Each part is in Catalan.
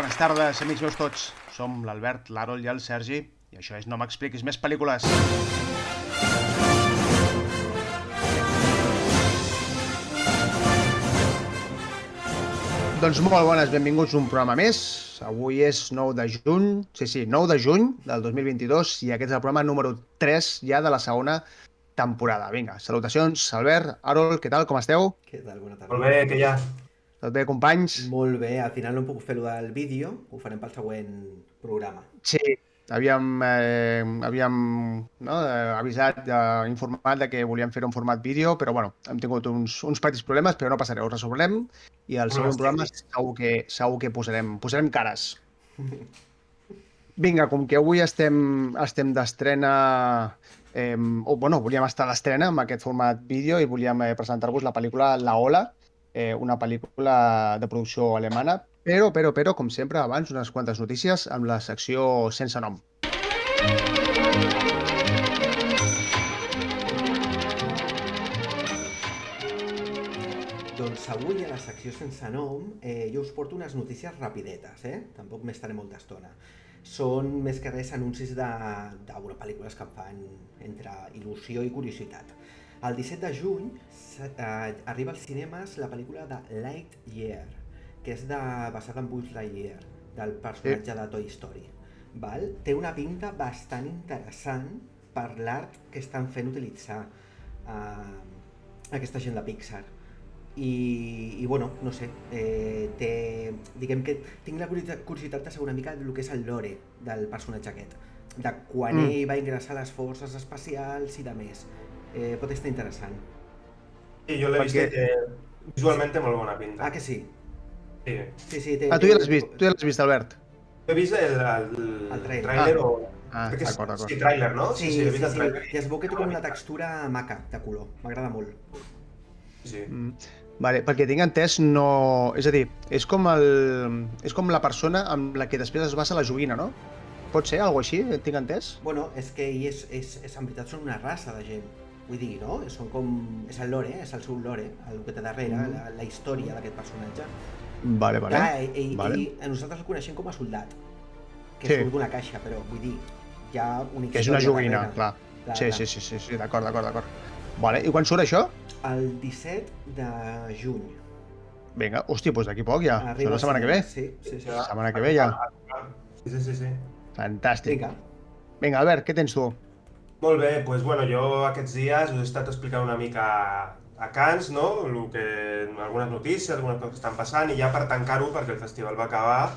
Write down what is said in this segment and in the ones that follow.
bones tardes, amics meus tots. Som l'Albert, l'Harold i el Sergi, i això és No m'expliquis més pel·lícules. Doncs molt bones, benvinguts a un programa més. Avui és 9 de juny, sí, 9 de juny del 2022, i aquest és el programa número 3 ja de la segona temporada. Vinga, salutacions, Albert, Harold, què tal, com esteu? Què tal? Bona tarda. Molt bé, que ja. Tot bé, companys? Molt bé, al final no hem pogut fer-ho del vídeo, ho farem pel següent programa. Sí, havíem avisat, informat de que volíem fer un format vídeo, però bueno, hem tingut uns petits problemes, però no passarà, ho resolrem, i al següent programa segur que posarem cares. Vinga, com que avui estem d'estrena, volíem estar d'estrena amb aquest format vídeo i volíem presentar-vos la pel·lícula La Ola, una pel·lícula de producció alemana, però, com sempre, abans, unes quantes notícies amb la secció Sense nom. Doncs avui a la secció Sense nom jo us porto unes notícies rapidetes, Tampoc m'estaré molta estona. Són més que res anuncis de pel·lícules que em fan entre il·lusió i curiositat. El 17 de juny arriba als cinemes la pel·lícula de Lightyear, que és basada en Buzz Lightyear, del personatge de Toy Story. Té una pinta bastant interessant per l'art que estan fent utilitzar aquesta gent de Pixar. I bueno, no sé, diguem que tinc la curiositat de saber una mica del que és el lore del personatge aquest, de quan ell va ingressar a les forces espacials i de més. Pot estar interessant. Sí, jo l'he vist que visualment té molt bona pinta. Ah, que sí? Sí. Tu ja l'has vist, Albert? He vist el tràiler o... D'acord. Sí, tràiler, no? Sí, he vist el tràiler. I es veu que té com una textura maca de color, m'agrada molt. Sí. Vale, perquè tinc entès, no... És a dir, és com la persona amb la que després es basa la joguina, no? Pot ser, alguna cosa així, tinc entès? Bueno, és que en veritat són una raça de gent. Vull dir, no? Són com... És el lore, és el seu lore, el que té darrere, la història d'aquest personatge. Vale. Clar, nosaltres el coneixem com a soldat, que surt d'una caixa, però vull dir, hi ha una història. Que és una joguina, clar. Sí, d'acord. Vale, i quan surt això? El 17 de juny. Vinga, hòstia, doncs d'aquí poc ja. Arriba la setmana que ve? Sí. La setmana que ve ja. Sí. Fantàstic. Vinga, Albert, què tens tu? Molt bé, doncs bueno, jo aquests dies us he estat explicant una mica a Cannes, no? Algunes notícies, algunes coses que estan passant, i ja per tancar-ho, perquè el festival va acabar,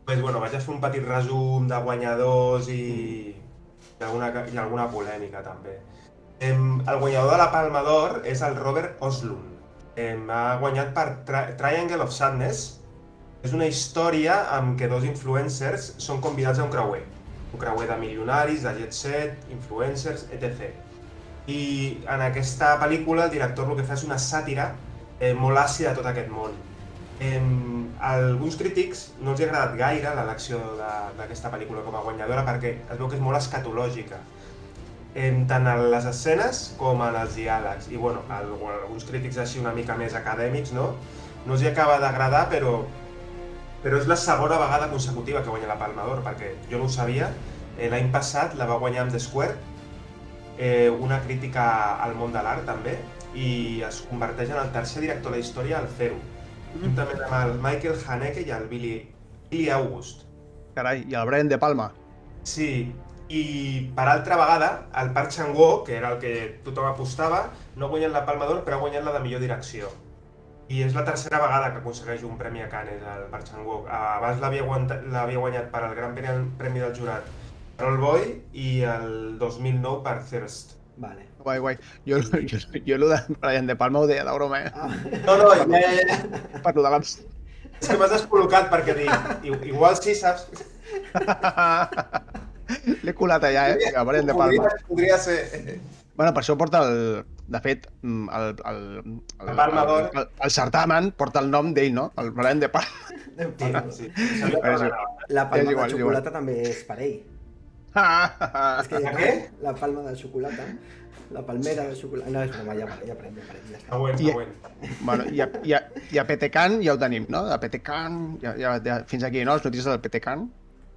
doncs bueno, vaig a fer un petit resum de guanyadors i alguna polèmica també. El guanyador de la Palma d'Or és el Robert Oslund. Ha guanyat per Triangle of Sadness. És una història en què dos influencers són convidats a un creuer de milionaris, de jet set, influencers, etc. I en aquesta pel·lícula el director el que fa és una sàtira molt àcida de tot aquest món. Alguns crítics no els ha agradat gaire l'elecció d'aquesta pel·lícula com a guanyadora perquè es veu que és molt escatològica, tant en les escenes com en els diàlegs. I bueno, alguns crítics així una mica més acadèmics no els hi acaba d'agradar, però és la segona vegada consecutiva que guanya la Palma d'Or, perquè jo no ho sabia. L'any passat la va guanyar amb The Square, una crítica al món de l'art també, i es converteix en el tercer director de la història al fer-ho, juntament amb el Michael Haneke i el Billy August. Carai, i el Brian De Palma. Sí, i per altra vegada, el Park Chan-wook, que era el que tothom apostava, no ha guanyat la Palma d'Or, però ha guanyat la de millor direcció. I és la tercera vegada que aconsegueix un premi a Cannes, el Park Chan-wook. Abans l'havia guanyat per al Gran Premi del Jurat per Oldboy i el 2009 per Thirst. Vale. Guai. Jo el de Brian De Palma ho deia de broma, No, Per lo de l'abs. és que m'has descol·locat perquè dic, igual sí, saps? L'he colat allà, el Brian De Palma. Podria ser... Bueno, per això porta de fet, La Palma d'Or. El certamen porta el nom d'ell, no? El Brian De Palma. Sí. La palma de xocolata també és per ell. Ah, És que què? la palma de xocolata La palmera de xocolata... No, és broma, ja aprem, ja està. Següent. Bueno, i a PTCAN ja ho tenim, no? A PTCAN, fins aquí, no? Les notícies del PTCAN.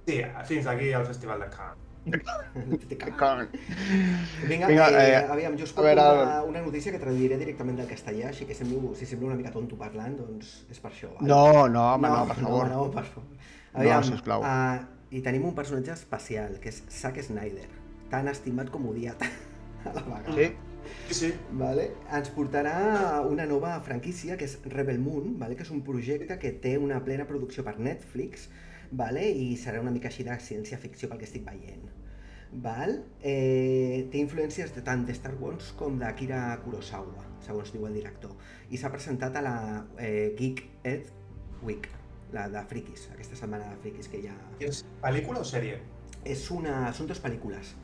Sí, fins aquí el Festival de Cannes. Vinga, aviam, jo us porto una notícia que traduiré directament del castellà, així que si sembla una mica tonto parlant, doncs és per això. Vale? No, home, no, per favor. No, per favor. Aviam, no, sisplau. I tenim un personatge especial, que és Zack Snyder, tan estimat com odiat a la vegada. Sí. Vale? Ens portarà una nova franquícia, que és Rebel Moon, vale? Que és un projecte que té una plena producció per Netflix, vale? I serà una mica així de ciència-ficció pel que estic veient. Val? Té influències tant de Star Wars com d'Akira Kurosawa, segons diu el director. I s'ha presentat a la Geek Ed Week, la de frikis, aquesta setmana de frikis que hi ha... És pel·lícula o sèrie? Són dues pel·lícules.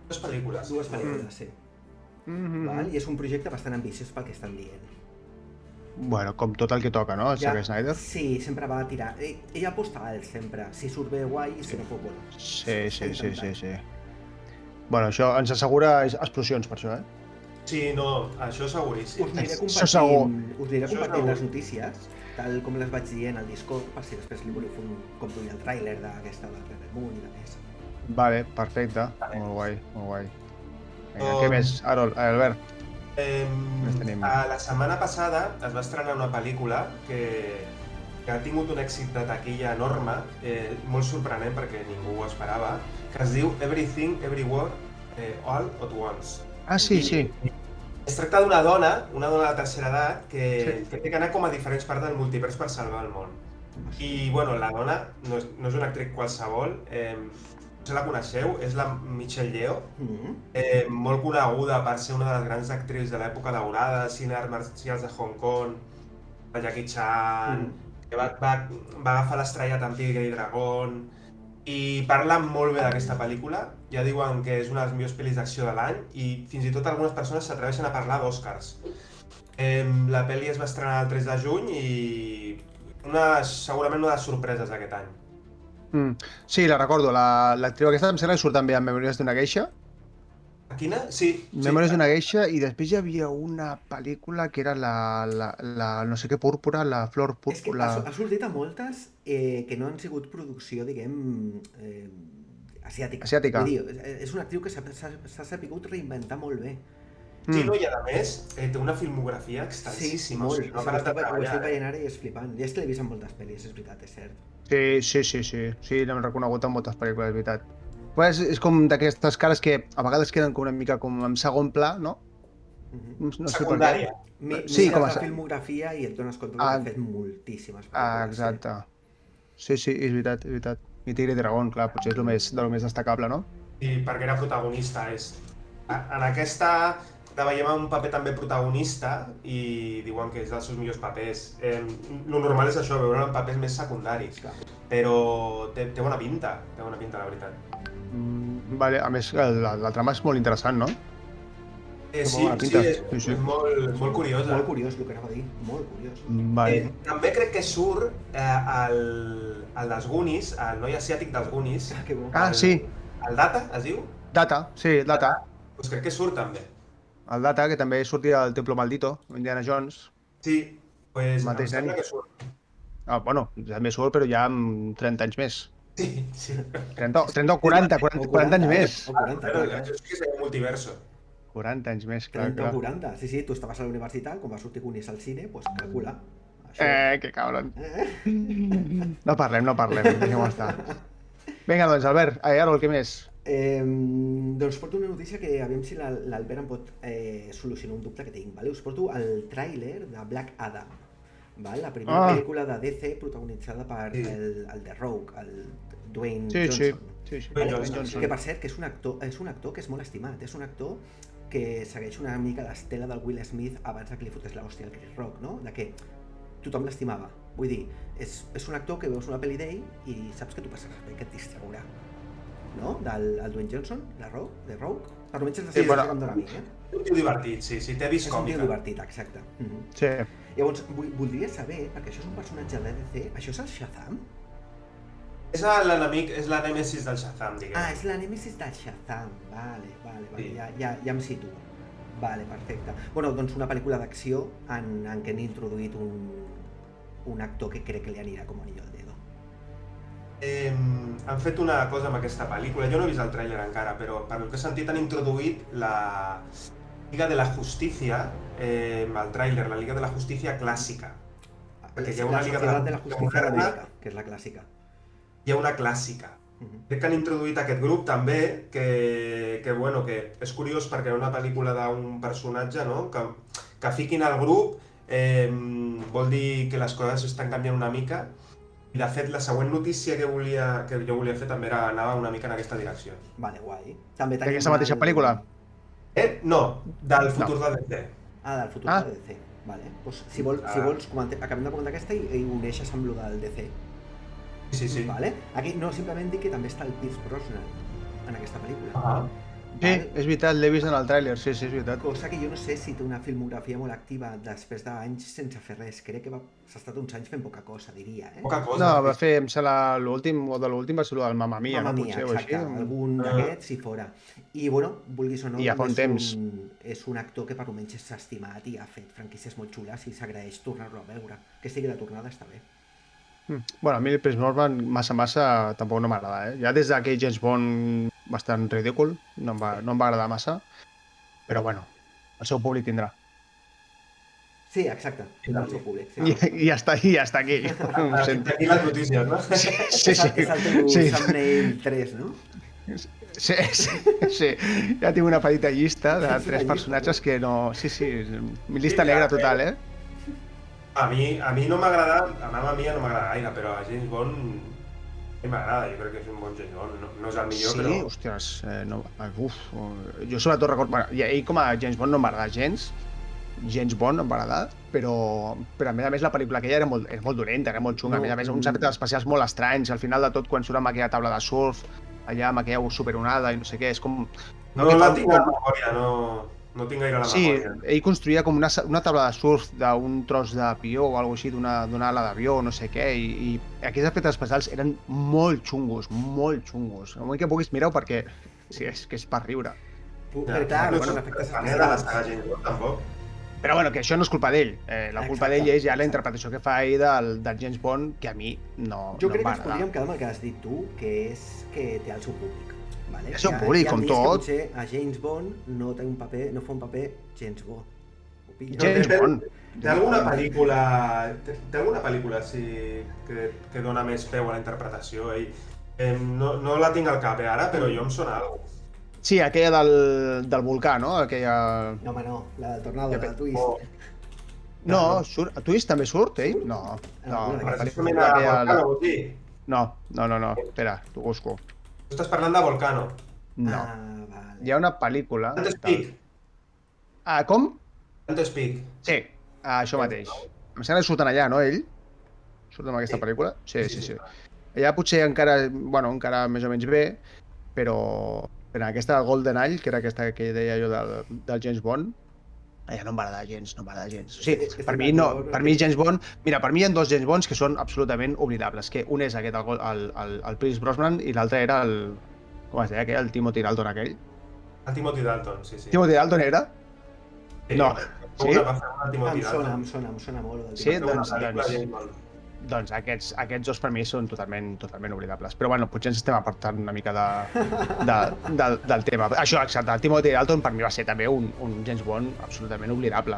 Dues pel·lícules? Dues pel·lícules, sí. Val? I és un projecte bastant ambiciós pel que estan dient. Bueno, com tot el que toca, no? El Zack Snyder. Sí, sempre va a tirar. Ell aposta alt, sempre. Si surt bé, guai, i si no, pues bueno. Sí. Bueno, això ens assegura explosions per això, Sí, no, això seguríssim. Us aniré compartint les notícies, tal com les vaig dient al Discord, per si després li voleu fer un cop d'ull al tràiler d'aquesta de Rebel Moon i de més. Vale, perfecte. Molt guai. Vinga, què més? Albert. La setmana passada es va estrenar una pel·lícula que ha tingut un èxit de taquilla enorme, molt sorprenent perquè ningú ho esperava, que es diu Everything, Everywhere, All at Once. Ah, sí. Es tracta d'una dona de tercera edat, que té que anar com a diferents parts del multivers per salvar el món. I, bueno, la dona no és una actriu qualsevol, no sé si la coneixeu, és la Michelle Yeoh, molt coneguda per ser una de les grans actrius de l'època daurada, cine arts marcials de Hong Kong, de Jackie Chan, que va agafar l'estrellat amb Tigre i Dragón, i parla molt bé d'aquesta pel·lícula, ja diuen que és una de les millors pel·lis d'acció de l'any i fins i tot algunes persones s'atreveixen a parlar d'Oscars. La pel·li es va estrenar el 3 de juny i segurament una de les sorpreses d'aquest any. Sí, la recordo. L'actriu aquesta em sembla que surt també en Memòries d'una geisha. Quina? Sí. Memòries d'una geisha, i després hi havia una pel·lícula que era la no sé què púrpura, la flor púrpura... És que ha sortit a moltes que no han sigut producció, diguem, asiàtica. Vull dir, és una actriu que s'ha sabut reinventar molt bé. Sí, no, i a més, té una filmografia extensíssima. Sí, molt. Ho estic veient ara i és flipant. I és que l'he vist en moltes pel·lis, és veritat, és cert. Sí, l'hem reconegut en moltes pel·lícules, és veritat. Pues és com d'aquestes cares que a vegades queden una mica com en segon pla, no? No secundària. Sí, com a filmografia i et dones compte que ha fet moltíssimes pel·lícules. Exacte. Sí, és veritat. I Tigre i Dragón, clar, potser és el més destacable, no? Sí, perquè era protagonista. En aquesta la veiem en un paper també protagonista i diuen que és dels seus millors papers. Lo normal és això, veure en papers més secundaris, però té bona pinta, la veritat. Vale, a més, la trama és molt interessant, no? Sí, és molt curiosa. Molt curiós, el que anava a dir, molt curiós. Vale. També crec que surt el dels Goonies, el noi asiàtic dels Goonies. Que bo. Sí. El Data, es diu? Data. Doncs crec que surt també. El Data, que també sortia del Templo Maldito, Indiana Jones. Sí, doncs em sembla que surt. Bueno, també surt, però ja amb 30 anys més. Sí. 30 o 40 anys més. O 40, però això sí que és el multiverso. 40 anys més, clar. 30 o 40, sí, tu estaves a la universitat, quan va sortir Goonies al cine, doncs calcula. Que cabron. No parlem, deixem-ho estar. Vinga, doncs, Albert, Harold, què més? Doncs porto una notícia que aviam si l'Albert em pot solucionar un dubte que tinc. Us porto el tràiler de Black Adam, la primera pel·lícula de DC protagonitzada per el The Rock, el Dwayne Johnson. Que per cert, que és un actor que és molt estimat, és un actor que segueix una mica l'estela del Will Smith abans que li fotés l'hòstia al Chris Rock, no? De que tothom l'estimava. Vull dir, és un actor que veus una pel·li d'ell i saps que tu passaràs bé, que et distraurà. No? Del Dwayne Johnson, The Rock. Per almenys és la sensació que em dóna a mi, Un tio divertit, sí, té vist còmica. És un tio divertit, exacte. Sí. Llavors, voldria saber, perquè això és un personatge de DC, això és el Shazam? És l'enemic, és la nèmesis del Shazam, diguem. És la nèmesis del Shazam, vale, ja em situo. Vale, perfecte. Bueno, doncs una pel·lícula d'acció en què han introduït un actor que crec que li anirà com anillo al dedo. Han fet una cosa amb aquesta pel·lícula, jo no he vist el tràiler encara, però per el que he sentit han introduït la Liga de la Justicia, el tràiler, la Liga de la Justicia clàssica. Perquè hi ha una La Liga Societat de la Justícia moderna, d'Amèrica, que és la clàssica. hi ha una clàssica. Crec que han introduït aquest grup també, que és curiós perquè en una pel·lícula d'un personatge, no? que fiquin al grup vol dir que les coses estan canviant una mica. I de fet la següent notícia que jo volia fer també anava una mica en aquesta direcció. Vale, guai. També tenim D'aquesta mateixa pel·lícula? No, del futur de DC. Ah, del futur de DC. Vale. Pues, si vols acabem de comentar aquesta i uneixes amb lo del DC. Sí. Vale? Aquí no, simplement dic que també està el Pierce Brosnan en aquesta pel·lícula. Ah. Sí, és veritat, l'he vist en el tràiler, sí, és veritat. Cosa que jo no sé si té una filmografia molt activa després d'anys sense fer res. Crec que s'ha estat uns anys fent poca cosa, diria. Poca cosa. No, va fer, em sembla, l'últim va ser el del Mamma Mia, Mamma no? Mia, Potser, o exacte, així. algun d'aquests si fora. I, bueno, vulguis o no, I ja fa un temps. és un actor que per almenys s'ha estimat i ha fet franquícies molt xules i s'agraeix tornar-lo a veure. Que sigui de tornada està bé. Bueno, a mi el Pierce Brosnan massa tampoc no m'agrada, Ja des d'aquell James Bond bastant ridícul, no em va agradar massa, però bueno, el seu públic tindrà. Sí, exacte, tindrà el seu públic. Sí. I ja està aquí. Ho sento. Aquí les notícies, no? Sí. És el teu thumbnail 3, no? Sí. Ja tinc una petita llista de 3 personatges que no... Sí, mi llista negra total, A mi no m'agrada, a Mamma Mia no m'agrada gaire, però a James Bond m'agrada, jo crec que és un bon James Bond, no és el millor, sí, però... hòsties, jo sobretot recordo... Bueno, ell com a James Bond no m'agrada gens, James Bond em va agradar, però a més la pel·lícula aquella era molt dolenta, era molt xunga, a més uns efectes especials molt estranys, al final de tot quan surt amb aquella taula de surf, allà amb aquella superonada i no sé què, és com... No la tinc a la memòria, no tinc gaire la memòria. Sí, ell construïa com una taula de surf d'un tros d'avió o alguna cosa així, d'una ala d'avió o no sé què, i aquests efectes especials eren molt xungos. El moment que puguis mirar-ho perquè sí, és que és per riure. Però clar, no són és efectes la manera de la saga especials. James Bond, tampoc. Però bueno, que això no és culpa d'ell. La culpa d'ell és ja la exacte. interpretació que fa ell del James Bond, que a mi no Jo em crec que va ens agradar. podríem quedar amb el que has dit tu, que és que té el seu públic. Vale? El seu públic, com tot. Potser a James Bond no fa un paper James Bond. Ho pilles? James Bond. Té alguna pel·lícula que dona més peu a la interpretació? No la tinc al cap ara, però jo em sona alguna cosa. Sí, aquella del volcà, no? Aquella... No, home, no, la del Tornado, Ja, la del Twist. No, surt, a Twist també surt, ell? No, Precisament a Volcano, vols dir? No, espera, t'ho busco. Tu estàs parlant de Volcano. No. Vale. Hi ha una pel·lícula... Dante's Peak. Com? Dante's Peak. Sí, això mateix. Em sembla que surten allà, no, ell? Surt en aquesta pel·lícula? Sí. Allà potser encara més o menys bé, però en aquesta Golden Eye, que era aquesta que deia jo del James Bond, allà no em va agradar gens, O sigui, per mi James Bond... Mira, per mi hi ha 2 James Bonds que són absolutament oblidables, que un és aquest, el Pierce Brosnan, i l'altre era el... Com es deia aquell? El Timothy Dalton aquell? El Timothy Dalton, sí. Timothy Dalton era? Sí. No. Sí? Em sona molt. El Sí, Timothy. doncs aquests 2 per mi són totalment oblidables. Però bueno, potser ens estem apartant una mica del tema. Això, exacte, el Timothy Dalton per mi va ser també un James Bond absolutament oblidable.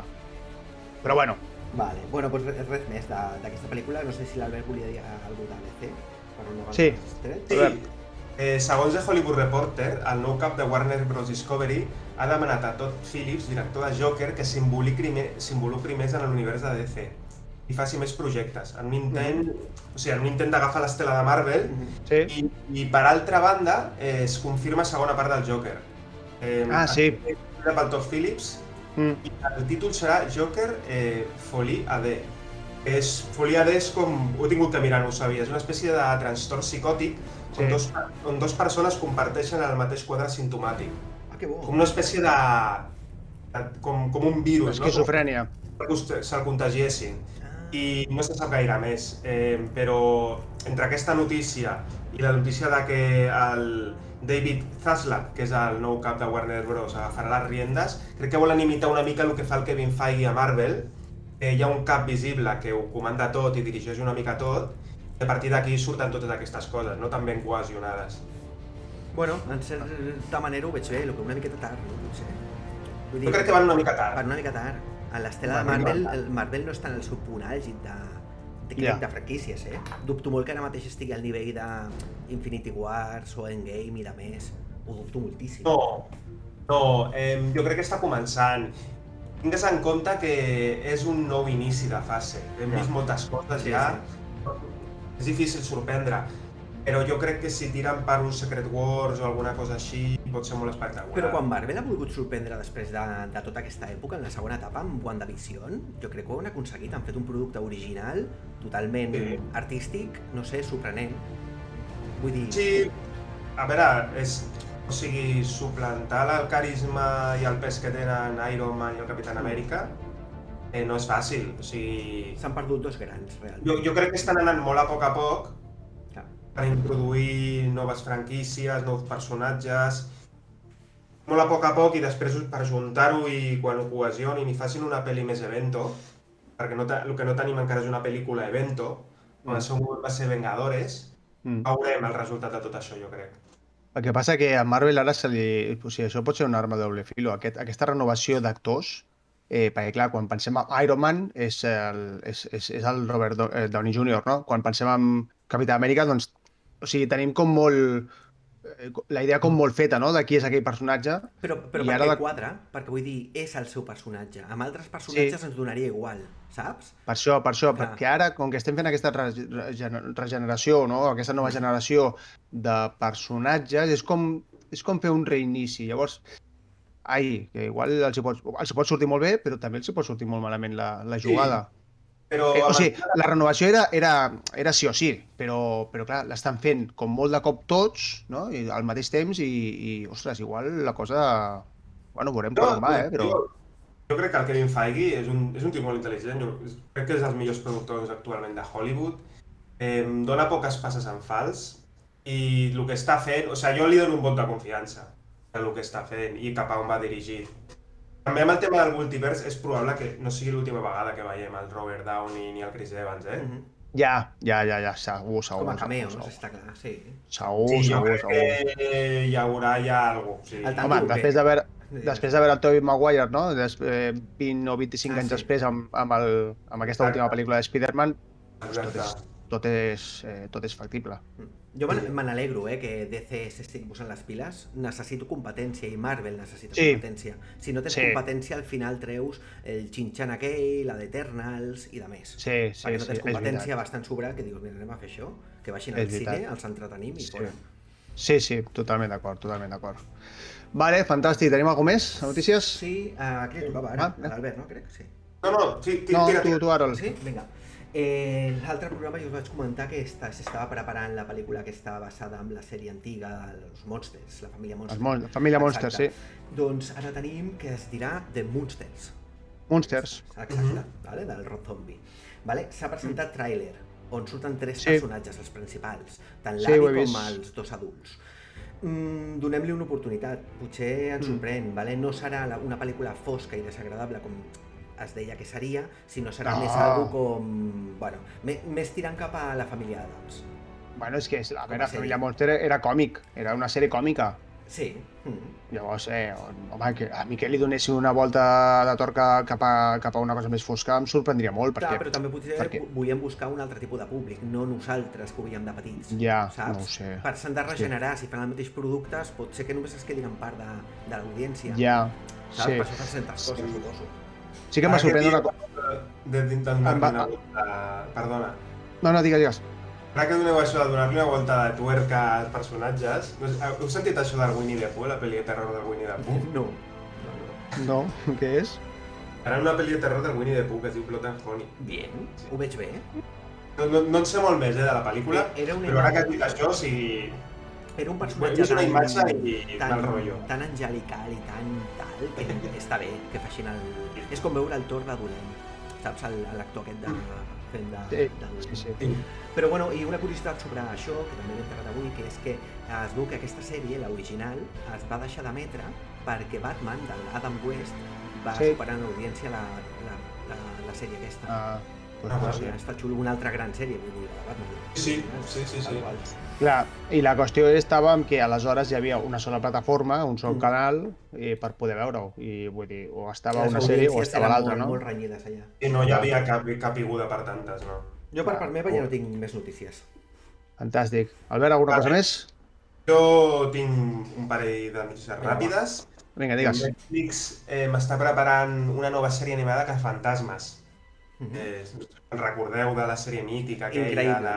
Però bueno. Vale, bueno, doncs res més d'aquesta pel·lícula. No sé si l'Albert volia dir alguna cosa de DC. Sí. Segons The Hollywood Reporter, el nou cap de Warner Bros. Discovery ha demanat a Todd Phillips, director de Joker, que s'involucri més en l'univers de DC i faci més projectes, en un intent d'agafar l'estela de Marvel. Sí. I per altra banda, es confirma segona part del Joker. Sí. Pel Todd Phillips, i el títol serà Joker Folie AD. Folie AD és com... Ho he tingut que mirar, no ho sabia. És una espècie de trastorn psicòtic on 2 persones comparteixen el mateix quadre simptomàtic. Ah, que bo. Com una espècie de... com un virus, Esquizofrènia. Que se'l contagiessin. I no se sap gaire més, però entre aquesta notícia i la notícia de que David Zaslav, que és el nou cap de Warner Bros., agafarà les riendes. Crec que volen imitar una mica el que fa el Kevin Feige a Marvel. Hi ha un cap visible que ho comanda tot i dirigeix una mica tot, i a partir d'aquí surten totes aquestes coses, no tan ben cohesionades. Bueno, en certa manera ho veig bé, una miqueta tard, no? Potser. Vull dir, Jo crec que van una mica tard. van una mica tard. A l'estela de Marvel, el Marvel no està en el seu punt àlgid de franquícies, Dubto molt que ara mateix estigui al nivell d'Infinity Wars o Endgame i de més. Ho dubto moltíssim. No, jo crec que està començant. Tingues en compte que és un nou inici de fase. Hem vist moltes coses ja. És difícil sorprendre. Però jo crec que si tiren per un Secret Wars o alguna cosa així, pot ser molt espectacular. Però quan Marvel ha volgut sorprendre després de tota aquesta època, en la segona etapa, amb WandaVision, jo crec que ho han aconseguit, han fet un producte original, totalment artístic, no sé, sorprenent. Vull dir... Sí, a veure, o sigui, suplantar el carisma i el pes que tenen Iron Man i el Capitán Amèrica no és fàcil, o sigui... S'han perdut dos grans, realment. Jo crec que estan anant molt a poc, per introduir noves franquícies, nous personatges, molt a poc i després per juntar-ho i quan ho cohesionin i facin una pel·li més evento, perquè el que no tenim encara és una pel·lícula evento, el seu moment va ser Vengadores, veurem el resultat de tot això, jo crec. El que passa que a Marvel ara o sigui, això pot ser una arma de doble filo, aquesta renovació d'actors, perquè clar, quan pensem en Iron Man és el Robert Downey Jr., no? Quan pensem en Capità Amèrica, doncs, o sigui, tenim com molt... la idea com molt feta, no?, de qui és aquell personatge. Però perquè quadra, perquè vull dir, és el seu personatge. Amb altres personatges ens donaria igual, saps? Per això, perquè ara, com que estem fent aquesta regeneració, no?, aquesta nova generació de personatges, és com fer un reinici. Llavors, que igual els pot sortir molt bé, però també els pot sortir molt malament la jugada. Però, o sigui, la renovació era sí o sí, però clar, l'estan fent com molt de cop tots, no?, i al mateix temps i ostres, igual la cosa... Bueno, veurem com va, però... Jo crec que el Kevin Feige és un tio molt intel·ligent, crec que és dels millors productors actualment de Hollywood, dona poques passes en fals i el que està fent... O sigui, jo li dono un vot de confiança del que està fent i cap a on va dirigit. També amb el tema del multivers és probable que no sigui l'última vegada que veiem el Robert Downey ni el Chris Evans, Ja, segur. Com a cameos, està clar, sí. Segur. Jo crec que hi haurà ja alguna cosa. Home, després de veure el Tobey Maguire, no?, 20 o 25 anys després amb aquesta última pel·lícula de Spider-Man, tot és factible. Jo me n'alegro, que DC s'estigui posant les piles. Necessito competència i Marvel necessita competència. Si no tens competència, al final treus el Xinxan aquell, la d'Eternals i de més. Perquè no tens competència bastant sobra que dius, mira, anem a fer això, que baixin al cine, els entretenim i fora. Sí, totalment d'acord. Vale, fantàstic. Tenim alguna més, notícies? Sí, crec que tocava ara, l'Albert, no? Crec, sí. No, tira. Tu, Harold. Sí? Vinga. L'altre programa jo us vaig comentar que s'estava preparant la pel·lícula que està basada en la sèrie antiga dels Monsters, la família Monsters. La família Monsters, sí. Doncs ara tenim que es dirà The Monsters. Exacte, del Rob Zombie. S'ha presentat tràiler on surten 3 personatges, els principals, tant l'avi com els 2 adults. Donem-li una oportunitat, potser ens sorprèn, no serà una pel·lícula fosca i desagradable com es deia que seria, sinó serà més algo com... Bueno, més tirant cap a la família Adams. Bueno, és que la família Monster era còmic, era una sèrie còmica. Sí. Llavors, home, que a mi que li donessin una volta de torca cap a una cosa més fosca em sorprendria molt, perquè... Clar, però també potser volíem buscar un altre tipus de públic, no nosaltres que ho veiem de petits, saps? No ho sé. Per s'han de regenerar, si fan el mateix productes, pot ser que només es quedin en part de l'audiència. Saps? Per això fan certes coses, suposo. Sí que em va sorprendre una cosa... Perdona. No, digues. Ara que doneu això de donar-li una volta de tuerca als personatges, heu sentit això del Winnie the Pooh, la pel·li de terror del Winnie the Pooh? No, què és? Era una pel·li de terror del Winnie the Pooh que es diu Blood and Honey. Bien, ho veig bé. No en sé molt més de la pel·lícula, però ara que has dit això, sí... Era un personatge tan angelical i tan tal, que està bé que facin el... És com veure el Thor d'adolent, saps? L'actor aquest fent Sí. Però bueno, i una curiositat sobre això, que també m'he enterat avui, que és que es veu que aquesta sèrie, l'original, es va deixar d'emetre perquè Batman, d'Adam West, va superar en audiència la sèrie aquesta. Està xulo, una altra gran sèrie, vull dir, de Batman. Sí. Clar, i la qüestió estava en que aleshores hi havia una sola plataforma, un sol canal, per poder veure-ho. I vull dir, o estava una sèrie o estava l'altra, no? Molt renyides allà. I no hi havia capiguda per tantes, no? Jo per part meva ja no tinc més notícies. Fantàstic. Albert, alguna cosa més? Jo tinc un parell de notícies ràpides. Vinga, digues. Netflix m'està preparant una nova sèrie animada que Fantasmes. Recordeu de la sèrie mítica aquella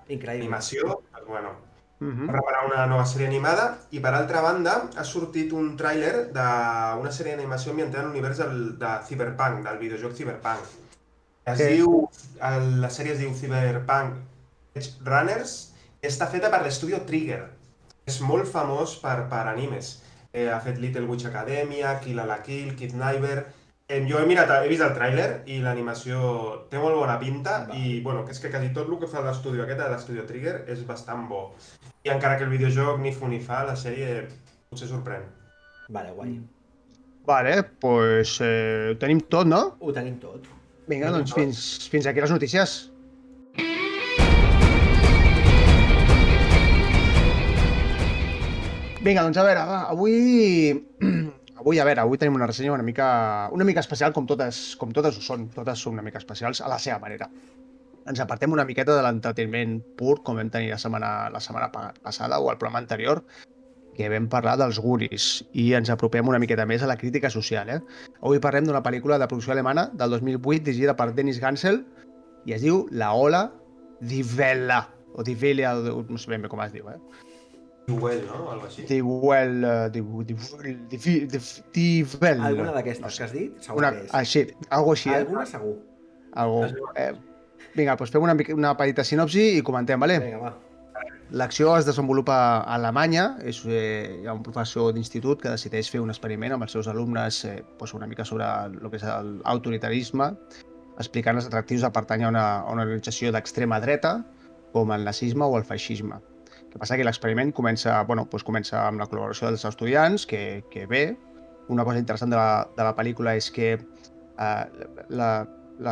d'animació? Doncs bueno, va preparar una nova sèrie animada i per altra banda ha sortit un tràiler d'una sèrie d'animació ambientada en l'univers de Cyberpunk, del videojoc Cyberpunk. La sèrie es diu Cyberpunk Edge Runners i està feta per l'estudio Trigger. És molt famós per animes. Ha fet Little Witch Academia, Kill la Kill, Knighter. Jo he vist el tràiler i l'animació té molt bona pinta i bueno, és que quasi tot el que fa l'estudi aquest, l'estudi Trigger, és bastant bo. I encara que el videojoc ni fu ni fa, la sèrie potser sorprèn. Vale, guai. Vale, doncs ho tenim tot, no? Ho tenim tot. Vinga, doncs fins aquí les notícies. Vinga, doncs a veure, avui tenim una ressenya una mica especial, com totes ho són. Totes són una mica especials a la seva manera. Ens apartem una miqueta de l'entreteniment pur, com vam tenir la setmana passada o el programa anterior, que vam parlar dels guris, i ens apropem una miqueta més a la crítica social. Avui parlem d'una pel·lícula de producció alemana del 2008 dirigida per Dennis Gansel i es diu La Ola Die Welle, o Die Welle, no sé ben bé com es diu. Die Welle, no? Algo així. Die Welle, Die Welle. Alguna d'aquestes que has dit, segur que és. Algo així. Alguna segur. Vinga, doncs fem una petita sinopsi i comentem, vale? Vinga, va. L'acció es desenvolupa a Alemanya. Hi ha un professor d'institut que decideix fer un experiment amb els seus alumnes una mica sobre el que és l'autoritarisme, explicant els atractius de pertànyer a una organització d'extrema dreta, com el nazisme o el feixisme. El que passa que l'experiment comença amb la col·laboració dels estudiants, que bé. Una cosa interessant de la pel·lícula és que la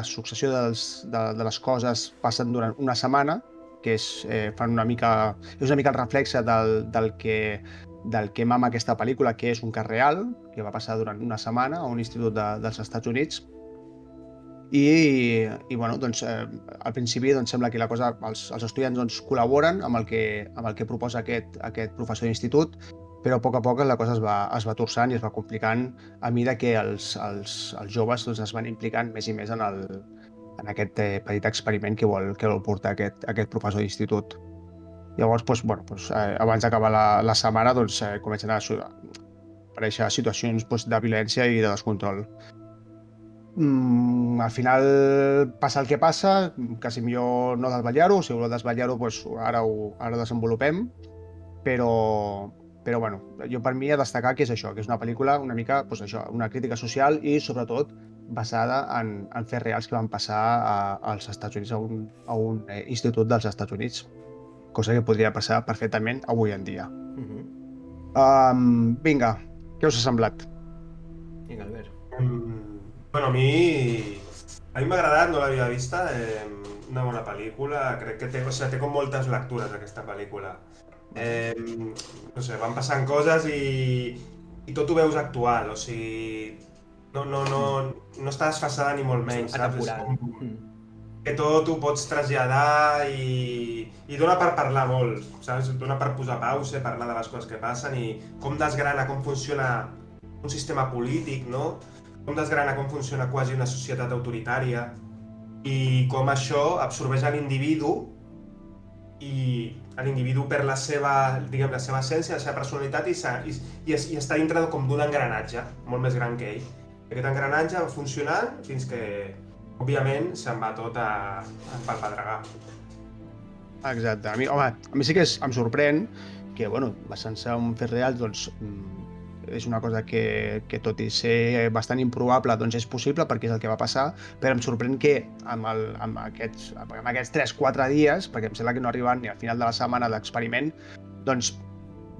successió de les coses passen durant una setmana, que és una mica el reflexe del que mama aquesta pel·lícula, que és un cas real, que va passar durant una setmana a un institut dels Estats Units. I bueno, doncs, al principi sembla que la cosa, els estudiants col·laboren amb el que proposa aquest professor d'institut, però a poc la cosa es va torçant i es va complicant a mesura que els joves es van implicant més i més en aquest petit experiment que vol portar aquest professor d'institut. Llavors, abans d'acabar la setmana, comencen a aparèixer situacions de violència i de descontrol. Al final passa el que passa, quasi millor no desvetllar-ho. Si voleu desvetllar-ho, ara ho desenvolupem, però bueno, jo per mi he de destacar que és això, que és una pel·lícula una mica, una crítica social i sobretot basada en fets reals que van passar als Estats Units, a un institut dels Estats Units, cosa que podria passar perfectament avui en dia. Vinga, què us ha semblat? Vinga, Albert. Bueno, a mi m'ha agradat, no l'havia vista, una bona pel·lícula, crec que té com moltes lectures aquesta pel·lícula. No sé, van passant coses i tot ho veus actual, o sigui, no està desfasada ni molt menys, saps? Que tot ho pots traslladar i dona per parlar molt, saps? Dona per posar pausa, parlar de les coses que passen i com desgrana com funciona un sistema polític, no? Com desgrana com funciona quasi una societat autoritària i com això absorbeix l'individu i l'individu per la seva essència, la seva personalitat i està dintre com d'un engranatge molt més gran que ell. Aquest engranatge va funcionant fins que, òbviament, se'n va tot pel pedregar. Exacte. A mi sí que em sorprèn que, basant-se en fets reals, és una cosa que tot i ser bastant improbable, doncs és possible perquè és el que va passar, però em sorprèn que amb aquests 3-4 dies, perquè em sembla que no arriben ni al final de la setmana d'experiment, doncs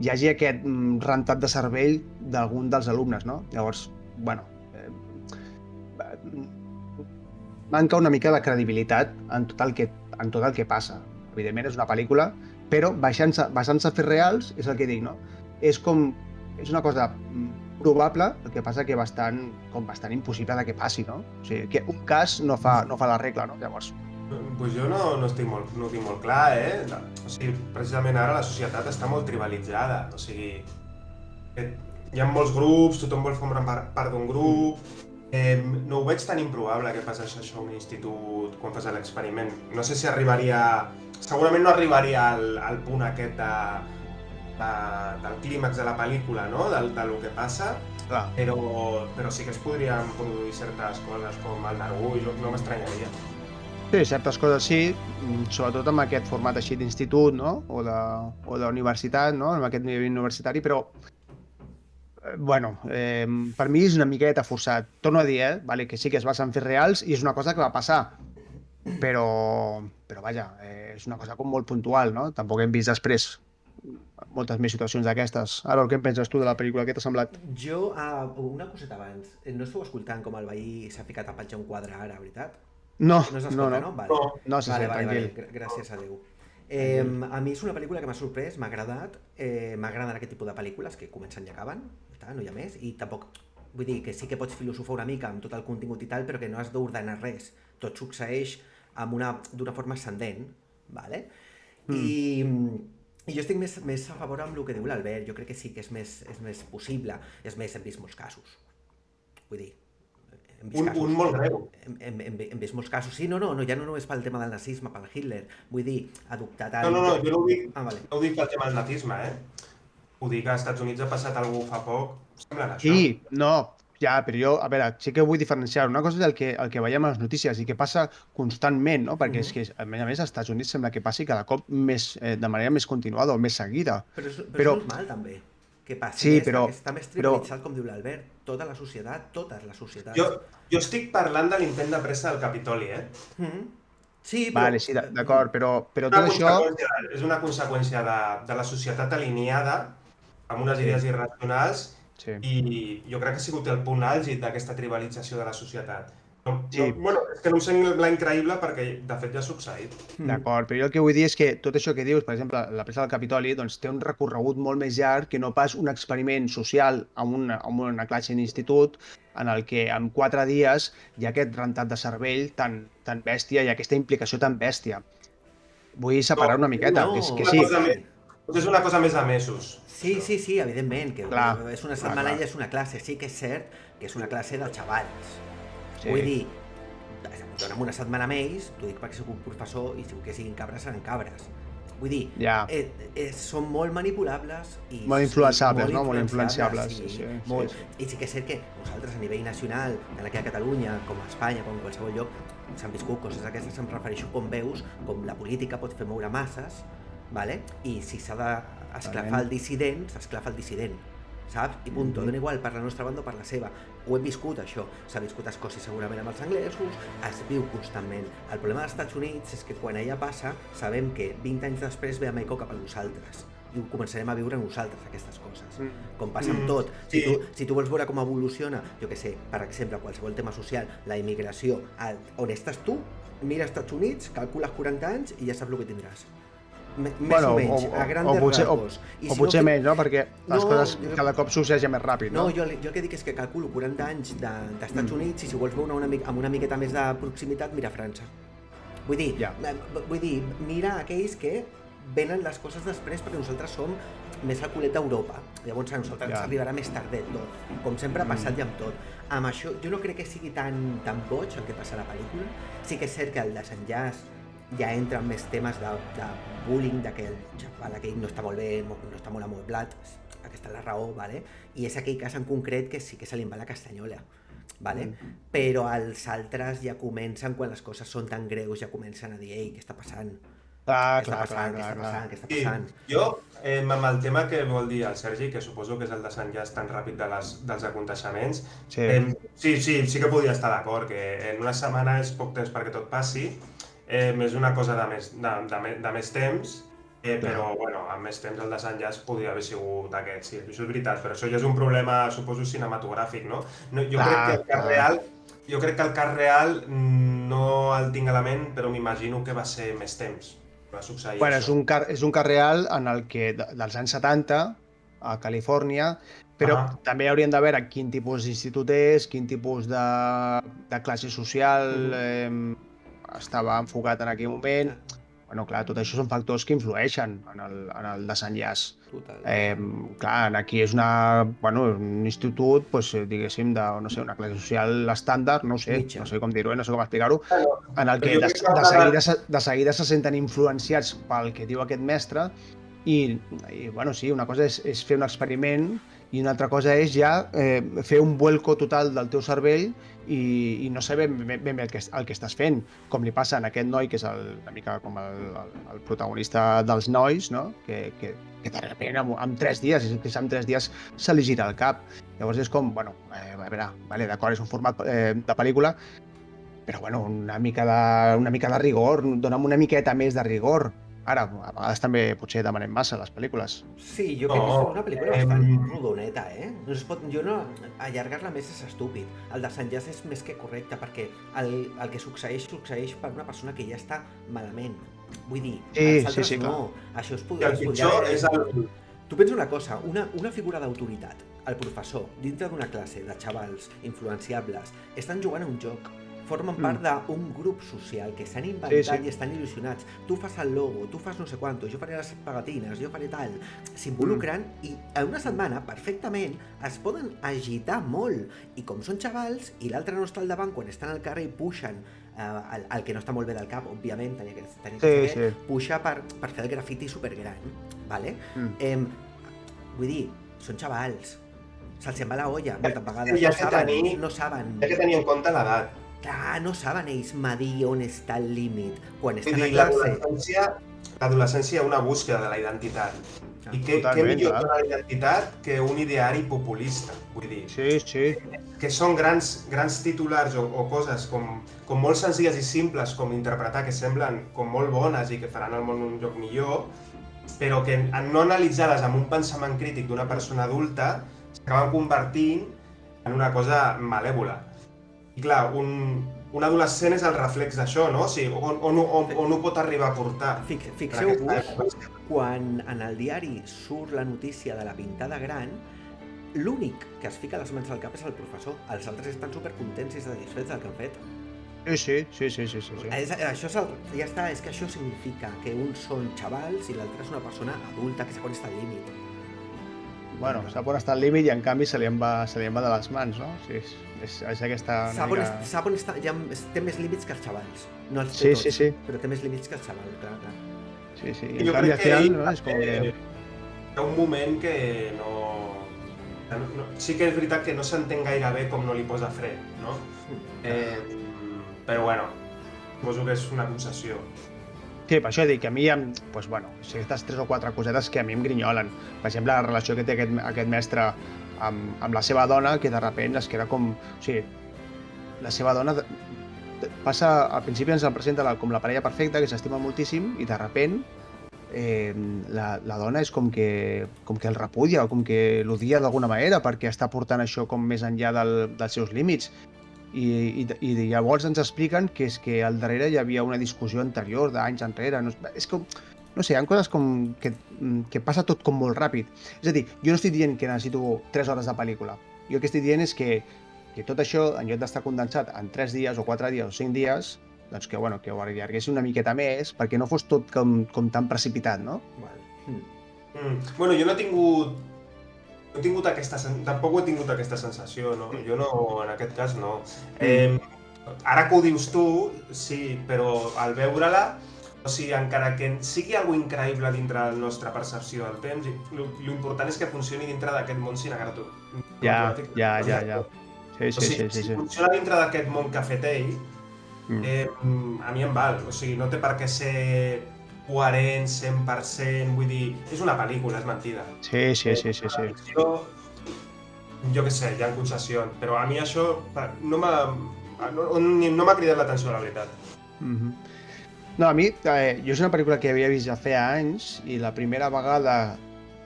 hi hagi aquest rentat de cervell d'algun dels alumnes, no? Llavors, bueno, manca una mica de credibilitat en tot el que passa. Evidentment és una pel·lícula, però basant-se a fets reals, és el que dic, no? És una cosa probable, el que passa que bastant impossible de que passi, no? O sigui, que un cas no fa la regla, no? Llavors... Pues jo no ho tinc molt clar, O sigui, precisament ara la societat està molt tribalitzada, o sigui, hi ha molts grups, tothom vol formar part d'un grup, no ho veig tan improbable que passés això a un institut quan fas l'experiment. No sé si arribaria... Segurament no arribaria al punt aquest del clímax de la pel·lícula, no? Del que passa, però sí que es podrien produir certes coses com el Nargús, no m'estranyaria. Sí, certes coses sí, sobretot amb aquest format així d'institut, no? O de universitat, no? Amb aquest nivell universitari, però bueno, per mi és una miqueta forçat. Torno a dir, vale, que sí que es basa en fets reals i és una cosa que va passar, però vaja, és una cosa com molt puntual, no? Tampoc hem vist després moltes més situacions d'aquestes. Ara, què en penses tu de la pel·lícula? Què t'ha semblat? Jo, una coseta abans. No esteu escoltant com el veí s'ha ficat a penjar un quadre ara, veritat? No, No s'escolta, no? Vale. No, sí, tranquil. Gràcies a Déu. A mi és una pel·lícula que m'ha sorprès, m'ha agradat. M'agraden aquest tipus de pel·lícules que comencen i acaben, no hi ha més. I tampoc, vull dir que sí que pots filosofar una mica amb tot el contingut i tal, però que no has d'ordenar res. Tot succeeix d'una forma ascendent, vale? I jo estic més a favor amb el que diu l'Albert. Jo crec que sí que és més possible. És més, hem vist molts casos. Vull dir, un molt greu. Hem vist molts casos. Sí, no, ja no només pel tema del nazisme, pel Hitler. Vull dir, adoptar tant... No, jo no ho dic pel tema del nazisme, Ho dic que als Estats Units ha passat algú fa poc, semblant això. Sí, no, ja, però jo, a veure, sí que vull diferenciar. Una cosa és el que veiem a les notícies i que passa constantment, no? Perquè és que, a més, als Estats Units sembla que passi cada cop de manera més continuada o més seguida. Però és normal, també, que passi. Sí, però... Està més trivialitzat, com diu l'Albert, totes les societats. Jo estic parlant de l'intent de pressa del Capitoli, Sí, però... Vale, sí, d'acord, però tot això... És una conseqüència de la societat alineada amb unes idees irracionals i jo crec que ha sigut el punt àlgid d'aquesta tribalització de la societat. Bueno, és que no em sembla increïble perquè de fet ja ha succeït. D'acord, però jo el que vull dir és que tot això que dius, per exemple, la pressa del Capitoli, doncs té un recorregut molt més llarg que no pas un experiment social amb una classe d'institut en el que en 4 dies hi ha aquest rentat de cervell tan bèstia i aquesta implicació tan bèstia. Vull separar una miqueta, que sí. És una cosa més de mesos. Sí, evidentment, que és una setmana i és una classe. Sí que és cert que és una classe dels xavals. Vull dir, dona'm una setmana més, t'ho dic perquè soc un professor i segur que siguin cabres seran cabres. Vull dir, són molt manipulables i... Molt influenciables, no? Molt influenciables, sí. I sí que és cert que nosaltres a nivell nacional, tant aquí a Catalunya com a Espanya, com a qualsevol lloc, s'han viscut coses d'aquestes, em refereixo com veus, com la política pot fer moure masses, vale? I si s'ha d'esclafar el dissident, s'esclafa el dissident, saps? I punt, dona igual per la nostra banda o per la seva. Ho hem viscut, això. S'ha viscut a Escòcia segurament amb els anglesos, es viu constantment. El problema dels Estats Units és que quan allà passa, sabem que 20 anys després ve Amèrica cap a nosaltres. I ho començarem a viure nosaltres, aquestes coses. Com passa amb tot. Si tu vols veure com evoluciona, jo què sé, per exemple, qualsevol tema social, la immigració, on estàs tu, mira als Estats Units, calcules 40 anys i ja saps el que tindràs. Més o menys, a grandes rasgos. O potser menys, no? Perquè les coses cada cop succeeixen més ràpid, no? No, jo el que dic és que calculo 40 anys d'Estats Units i si vols veure amb una miqueta més de proximitat, mira França. Vull dir, mira aquells que venen les coses després perquè nosaltres som més al culet d'Europa. Llavors a nosaltres ens arribarà més tardet tot, com sempre ha passat ja amb tot. Amb això, jo no crec que sigui tan boig el que passa a la pel·lícula. Sí que és cert que el desenllaç ja entra en més temes de bullying, que el xaval aquell no està molt bé, no està molt amueblat, aquesta és la raó, ¿vale? I és aquell cas en concret que sí que se li va la castanyola, ¿vale? Però els altres ja comencen, quan les coses són tan greus, ja comencen a dir, ei, què està passant? Clar, Què està clar, passant? clar, Què està clar, passant? Què està Sí, passant? jo, amb el tema que vol dir el Sergi, que suposo que és el desenllaç tan ràpid dels aconteixements, Sí. sí que podria estar d'acord, que en una setmana és poc temps perquè tot passi, és una cosa de més temps, però, bueno, amb més temps el desenllaç podria haver sigut aquest, sí, això és veritat, però això ja és un problema, suposo, cinematogràfic, no? Jo crec que el cas real, no el tinc a la ment, però m'imagino que va ser més temps. Va succeir Bueno, això. és un cas real en el que dels anys 70 a Califòrnia, però també hauríem de veure quin tipus d'institut és, quin tipus de classe social estava enfocat en aquell moment. Bueno, clar, tot això són factors que influeixen en el desenllaç. Total. Clar, aquí és un institut, doncs, diguéssim, de, no sé, una classe social estàndard, no sé com dir-ho, no sé com explicar-ho, en el que de seguida se senten influenciats pel que diu aquest mestre i bueno, sí, una cosa és fer un experiment i una altra cosa és ja fer un vuelco total del teu cervell i no saber ben bé el que estàs fent, com li passa a aquest noi, que és una mica com el protagonista dels nois, no? que de repente en 3 dies, en 3 dies se li gira el cap. Llavors és com, bueno, a veure, vale, d'acord, és un format de pel·lícula, però bueno, una mica de rigor, dona'm una miqueta més de rigor. Ara, a vegades també potser demanem massa les pel·lícules. Sí, jo crec que és una pel·lícula bastant rodoneta, no es pot, allargar-la més és estúpid. El desenllaç és més que correcte, perquè el que succeeix per una persona que ja està malament. Vull dir, els altres no. Això es podria... Tu pensa una cosa, una figura d'autoritat, el professor, dintre d'una classe de xavals influenciables, estan jugant a un joc, formen part d'un grup social que s'han inventat i estan il·lusionats. Tu fas el logo, tu fas no sé quanto, jo faré les pegatines, jo faré tal. S'involucren i en una setmana, perfectament, es poden agitar molt. I com són xavals, i l'altre no està al davant quan estan al carrer i puixen el que no està molt bé del cap, òbviament, tenia que saber, puxa per fer el grafiti supergran, vale? Vull dir, són xavals, se'ls en va la olla moltes vegades, no saben. Hay que tenir en compte l'edat. Clar, no saben ells medir on està el límit. Quan estan a classe... L'adolescència és una búsqueda de la identitat. I què millor que una identitat que un ideari populista, vull dir. Sí. Que són grans titulars o coses com molt senzilles i simples com interpretar, que semblen com molt bones i que faran el món un lloc millor, però que no analitzades amb un pensament crític d'una persona adulta s'acaben convertint en una cosa malèvola. I clar, un adolescent és el reflex d'això, no? O sigui, on ho pot arribar a portar. Fixeu-vos, quan en el diari surt la notícia de la pintada gran, l'únic que es fica les mans al cap és el professor. Els altres estan supercontents i satisfets del que han fet. Sí. Això ja està, és que això significa que uns són xavals i l'altre és una persona adulta que sap on està el límit. Bueno, sap on està el límit i en canvi se li en va de les mans, no? Sí, és aquesta... Sap on està, ja té més límits que els xavals. No els té tots, però té més límits que els xavals, clar. Sí, i en canvi al final, no? És com que... Hi ha un moment que no... Sí que és veritat que no s'entén gaire bé com no li posa fre, no? Però bueno, suposo que és una concessió. Sí, per això dic que a mi hi ha, aquestes 3 o 4 cosetes que a mi em grinyolen. Per exemple, la relació que té aquest mestre amb la seva dona, que de sobte es queda com... O sigui, la seva dona passa, al principi ens el presenta com la parella perfecta, que s'estima moltíssim, i de sobte la dona és com que el repudia o com que l'odia d'alguna manera perquè està portant això com més enllà dels seus límits. I llavors ens expliquen que és que al darrere hi havia una discussió anterior d'anys enrere. És com, no sé, hi ha coses com que passa tot com molt ràpid. És a dir, jo no estic dient que necessito 3 hores de pel·lícula. Jo el que estic dient és que tot això, en lloc d'estar condensat en 3 dies o 4 dies o 5 dies, doncs que ho allargués una miqueta més perquè no fos tot com tan precipitat, no? Bueno, jo no he tingut tampoc he tingut aquesta sensació, no? Jo no, en aquest cas no. Ara que ho dius tu, sí, però al veure-la, o sigui, encara que sigui alguna increïble dintre de la nostra percepció del temps, l'important és que funcioni dintre d'aquest món cinematogràfic. Ja. Sí. Si funciona dintre d'aquest món que ha fet ell, a mi em val. O sigui, no té per què ser coherent 100%, vull dir, és una pel·lícula, és mentida. Sí. La ficció, jo què sé, hi ha concessions, però a mi això no m'ha cridat l'atenció, la veritat. No, a mi, jo és una pel·lícula que havia vist ja feia anys i la primera vegada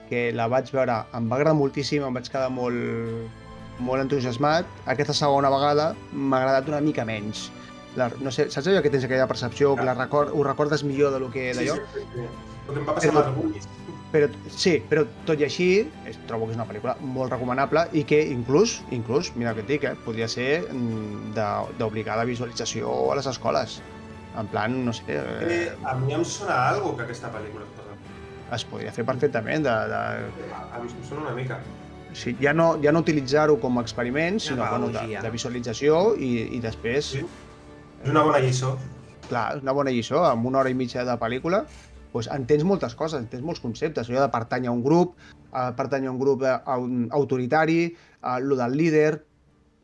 que la vaig veure em va agradar moltíssim, em vaig quedar molt entusiasmat. Aquesta segona vegada m'ha agradat una mica menys. No sé, saps allò que tens aquella percepció, que ho recordes millor de lo que d'allò? Sí. El que em va passar amb els Goonies. Però tot i així, trobo que és una pel·lícula molt recomanable i que inclús, mira el que et dic, podria ser d'obligada visualització a les escoles. En plan, no sé... A mi em sona algo que aquesta pel·lícula es podria fer perfectament. A mi em sona una mica. Sí, ja no utilitzar-ho com a experiment, sinó de visualització i després... Sí. És una bona lliçó. Clar, és una bona lliçó. Amb 1 hora i mitja de pel·lícula doncs entens moltes coses, entens molts conceptes. Allò de pertànyer a un grup autoritari, lo del líder,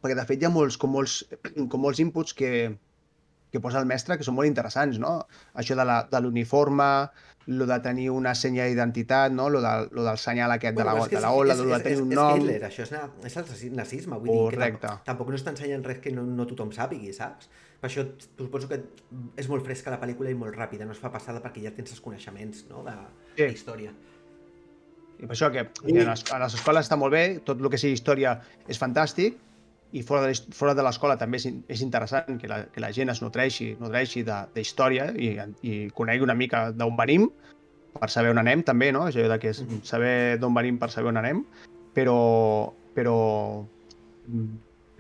perquè de fet hi ha molts inputs que posa el mestre que són molt interessants, no? Això de l'uniforme, lo de tenir una senya d'identitat, no? Lo del senyal aquest de la ola, lo de tenir un nom... És Hitler, això és el nazisme, vull dir que tampoc no t'ensenyen res que no tothom sàpigui, saps? Per això suposo que és molt fresca la pel·lícula i molt ràpida, no es fa passada perquè ja tens els coneixements, no?, de història. I per això que a les escoles està molt bé, tot el que sigui història és fantàstic, i fora de l'escola també és interessant que la gent es nodreixi d'història i conegui una mica d'on venim, per saber on anem també, no? És allò de que saber d'on venim per saber on anem, però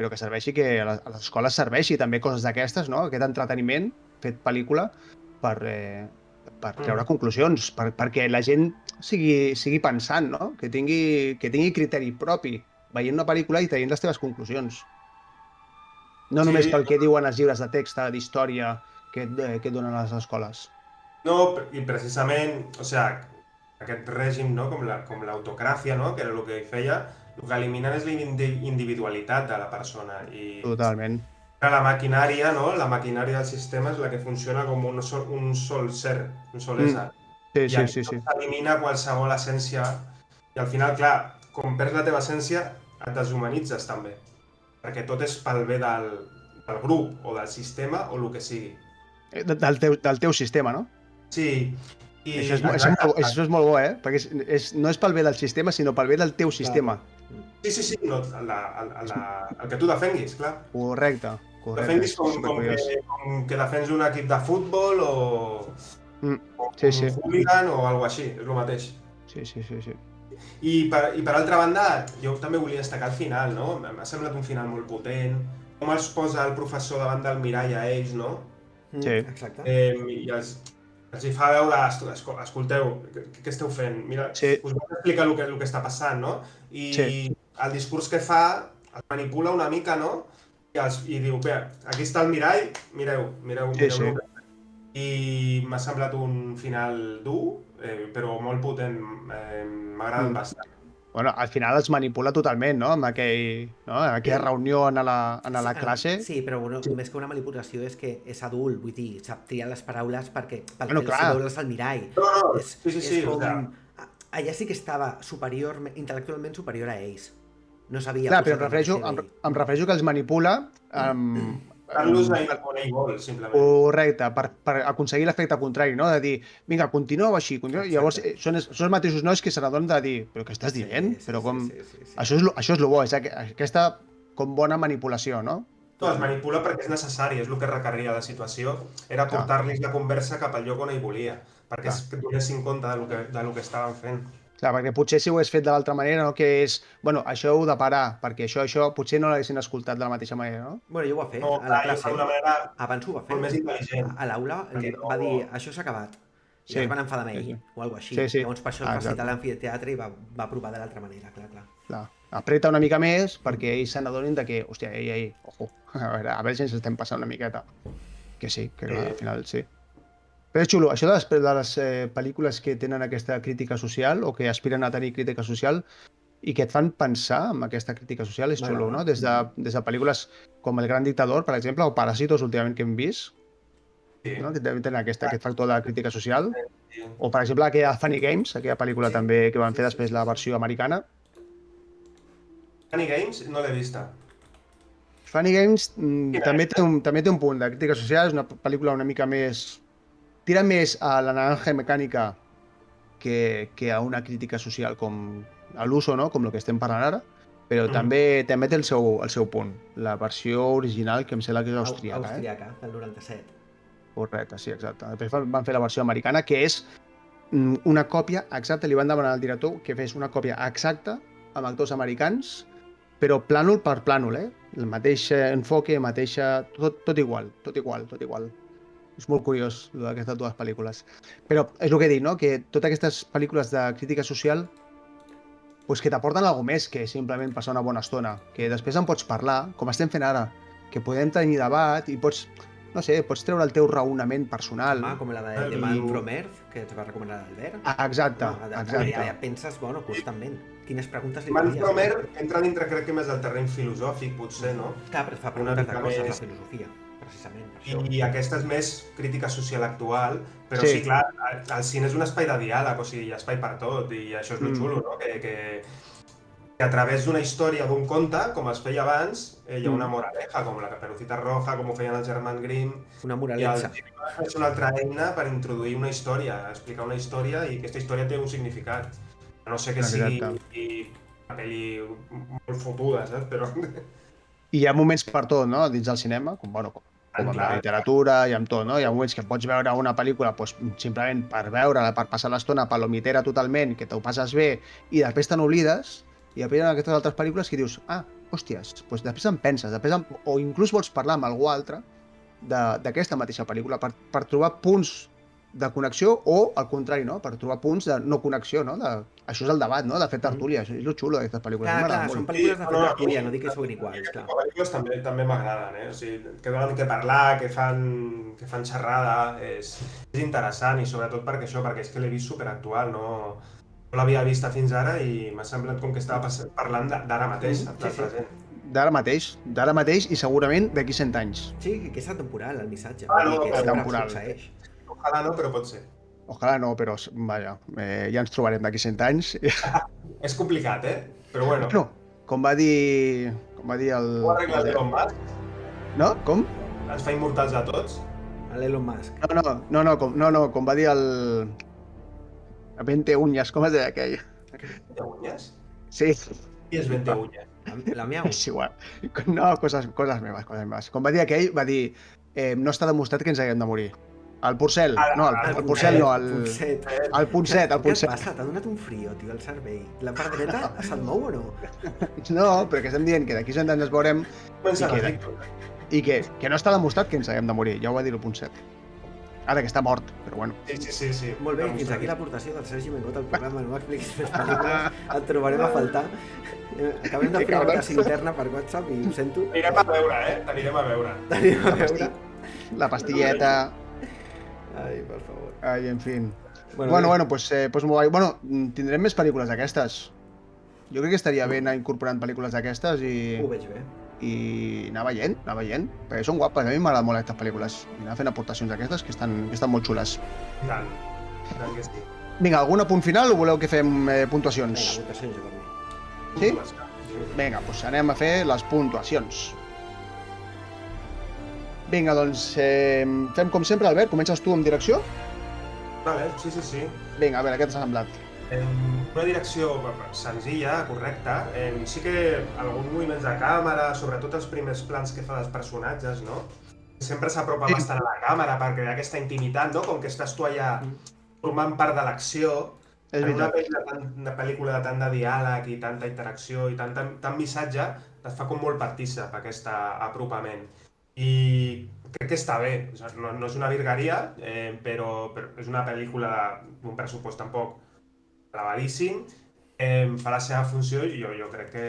que serveixi, que a les escoles serveixi també coses d'aquestes, no? Aquest entreteniment fet pel·lícula per treure conclusions, perquè la gent sigui pensant, no? Que tingui criteri propi veient una pel·lícula i traient les teves conclusions. No només pel que diuen els llibres de text, d'història que et donen a les escoles. No, i precisament, o sigui, aquest règim, no?, com l'autocràcia, no?, que era el que hi feia, el que eliminen és la individualitat de la persona. Totalment. La maquinària, no?, la maquinària del sistema és la que funciona com un sol ser, un sol ésser. Sí. I s'elimina qualsevol essència. I al final, clar, com perds la teva essència, et deshumanitzes també. Perquè tot és pel bé del grup o del sistema o el que sigui. Del teu sistema, no? Sí. Això és molt bo, perquè no és pel bé del sistema, sinó pel bé del teu sistema. Sí, no, el que tu defenguis, clar. Correcte. Defenguis com que defens un equip de futbol o un hooligan o alguna cosa així, és el mateix. Sí. I per altra banda, jo també volia destacar el final, no? M'ha semblat un final molt potent, com els posa el professor davant del mirall a ells, no? Sí. Exacte. I els hi fa veure, escolteu, què esteu fent? Mira, us vaig explicar el que està passant, no? I el discurs que fa els manipula una mica, no? I diu, bé, aquí està el mirall, mireu. I m'ha semblat un final dur, però molt potent, m'ha agradat bastant. Bueno, al final els manipula totalment, no? Amb aquella reunió a la classe. Sí, però més que una manipulació és que és adult, vull dir, sap triar les paraules perquè veure's al mirall. No, sí. Allà sí que estava intel·lectualment superior a ells. No sabia... Clar, però em refereixo que els manipula... Posar-los on ell vol, simplement. Correcte, per aconseguir l'efecte contrari, no? De dir, vinga, continueu així, i llavors són els mateixos nois que se n'adonen de dir, però què estàs dient? Però com... Això és el bo, és aquesta com bona manipulació, no? No, es manipula perquè és necessari, és el que requeria la situació, era portar-los la conversa cap al lloc on ell volia, perquè es donessin compte del que estaven fent. Clar, perquè potser si ho hagués fet de l'altra manera, no? Que és, bueno, això heu de parar, perquè això potser no l'haguessin escoltat de la mateixa manera, no? Bueno, jo ho va fer, a la classe. Abans ho va fer. Més intel·ligent. A l'aula va dir, això s'ha acabat. I es van enfadar amb ell, o alguna cosa així. Llavors per això es va citar a l'amfiteatre i va provar de l'altra manera, clar. Apreta una mica més perquè ells se n'adonin de que, hòstia, ojo, a veure si ens estem passant una miqueta. Que sí, que al final sí. Però és xulo, això de les pel·lícules que tenen aquesta crítica social o que aspiren a tenir crítica social i que et fan pensar en aquesta crítica social és xulo, no? Des de pel·lícules com El gran dictador, per exemple, o Paràsitos últimament que hem vist, no? Que tenen aquest factor de crítica social. Sí. O, per exemple, aquella Funny Games, aquella pel·lícula Sí. també que van fer Sí, després sí, la sí. versió americana. Funny Games no l'he vista. Funny Games Quina és? també té un punt de crítica social, és una pel·lícula una mica més... Tira més a la naranja mecànica que a una crítica social com a l'uso, no? Com el que estem parlant ara, però també té el seu punt. La versió original, que em sembla que és austríaca, Austriaca, del 97. Correcte, sí, exacte. Després van fer la versió americana, que és una còpia exacta, li van demanar al director que fes una còpia exacta amb actors americans, però plànol per plànol, El mateix enfoque, tot igual, tot igual, tot igual. És molt curiós, lo d'aquestes dues pel·lícules. Però és el que he dit, no? Que totes aquestes pel·lícules de crítica social pues que t'aporten alguna més que simplement passar una bona estona. Que després en pots parlar, com estem fent ara, que podem tenir debat i pots, no sé, pots treure el teu raonament personal. Com la de Man from Earth, que ens va recomanar l'Albert. Exacte, exacte. Ja penses, constantment. Quines preguntes li Man faries? from Earth entra dintre, crec que més del terreny filosòfic, potser, no? Clar, però fa preguntes de coses de filosofia, precisament. Per això. I aquesta és més crítica social actual, però sí, clar, el cine és un espai de diàleg, o sigui, hi ha espai per tot, i això és lo xulo, no? Que a través d'una història, d'un conte, com es feia abans, hi ha una moraleja, com la Caperucita Roja, com ho feien els germans Grimm. Una I el moraleja. cinema és una altra eina per introduir una història, explicar una història, i aquesta història té un significat. No sé que sigui una pel·li molt fotuda, saps? Però... I hi ha moments per tot, no? Dins del cinema, com amb la literatura i amb tot, no? Hi ha moments que pots veure una pel·lícula doncs, simplement per veure-la, per passar l'estona palomitera totalment, que t'ho passes bé, i després te n'oblides, i després hi ha aquestes altres pel·lícules que dius, hòsties, doncs després en penses, o inclús vols parlar amb algú altre d'aquesta mateixa pel·lícula per trobar punts de connexió o, al contrari, no? Per trobar punts de no connexió, no? Això és el debat, no? De fer tertúlia, això és el xulo d'aquestes pel·lícules. Clar, són pel·lícules de fer tertúlia, no dic que siguin iguals, clar. Les pel·lícules també m'agraden, O sigui, que donen que parlar, que fan xerrada, és interessant, i sobretot perquè és que l'he vist superactual, no l'havia vista fins ara i m'ha semblat com que estava parlant d'ara mateix, del present. D'ara mateix i segurament d'aquí 100 anys. Sí, que és atemporal, el missatge. és atemporal. Ojalà no, però pot ser. Ojalà no, però vaja, ja ens trobarem d'aquí 100 anys. És complicat, Però bueno. No, com va dir el... Ho ha arreglat Elon Musk? No? Com? Ens fa immortals a tots? L'Elon Musk. No, com va dir el... 20 uñas, com es deia aquell? 20 uñas? Sí. Qui és 20 uñas? La miau. És igual. No, coses meves. Com va dir aquell, va dir no està demostrat que ens haguem de morir. El Porcel, no, el Porcel no, el Ponset. Què et passa? T'ha donat un frio, tio, al cervell. La part dreta se't mou o no? No, però que estem dient que d'aquí 100 anys ens veurem i que no està demostrat que ens haguem de morir. Ja ho va dir el Ponset. Ara que està mort, però bueno. Sí. Molt bé, fins aquí l'aportació del Sergi Mengot al programa. No m'expliquis més pel·lícules, et trobarem a faltar. Acabem de fer una votació interna per WhatsApp i ho sento. T'anirem a veure, T'anirem a veure. La pastilleta... Ai, per favor. Ai, en fin. Bueno, pues tindrem més pel·lícules d'aquestes. Jo crec que estaria bé anar incorporant pel·lícules d'aquestes i... Ho veig bé. I anar veient, perquè són guapes, a mi m'agraden molt aquestes pel·lícules. I anar fent aportacions d'aquestes que estan molt xules. I tant que sí. Vinga, algun apunt final o voleu que fem puntuacions? Vinga, puntuacions, jo per mi. Sí? Vinga, doncs anem a fer les puntuacions. Vinga, doncs fem com sempre, Albert, comences tu amb direcció? Vale, sí. Vinga, a veure, què t'ha semblat? Una direcció senzilla, correcta. Sí que alguns moviments de càmera, sobretot els primers plans que fa dels personatges, no? Sempre s'apropa bastant a la càmera per crear aquesta intimitat, no? Com que estàs tu allà formant part de l'acció. En una pel·lícula de tant de diàleg i tanta interacció i tant missatge, et fa com molt partícip aquest apropament. I crec que està bé. No és una virgueria, però és una pel·lícula d'un pressupost tampoc elevadíssim, fa la seva funció i jo crec que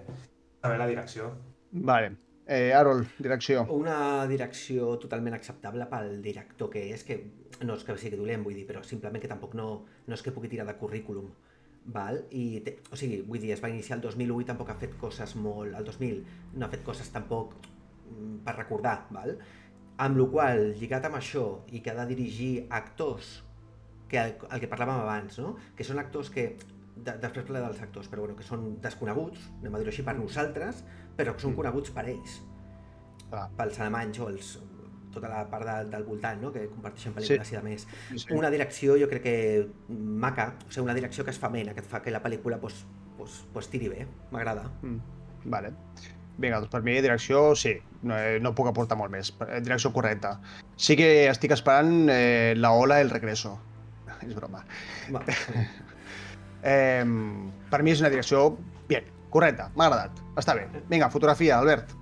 està bé la direcció. Vale. Harold, direcció. Una direcció totalment acceptable pel director que és, que no és que sigui dolent, vull dir, però simplement que tampoc no és que pugui tirar de currículum. Val? O sigui, vull dir, es va iniciar el 2001 i tampoc ha fet coses molt... El 2000 no ha fet coses tampoc per recordar, val? Amb la qual, lligat amb això, i que ha de dirigir actors que el que parlàvem abans, no? Que són actors que, després parlaré dels actors, però bueno, que són desconeguts, anem a dir-ho així, per nosaltres, però que són coneguts per ells, pels alemanys o tota la part del voltant, no? Que comparteixen pel·lícules i de més. Sí. Una direcció, jo crec que maca, o sigui, una direcció que es fa amena, que et fa que la pel·lícula pues tiri bé, m'agrada. Vale. Vinga, doncs per mi direcció sí, no puc aportar molt més, direcció correcta. Sí que estic esperant la ola el regreso. És broma. Per mi és una direcció bien, correcta, m'ha agradat, està bé. Vinga, fotografia, Albert.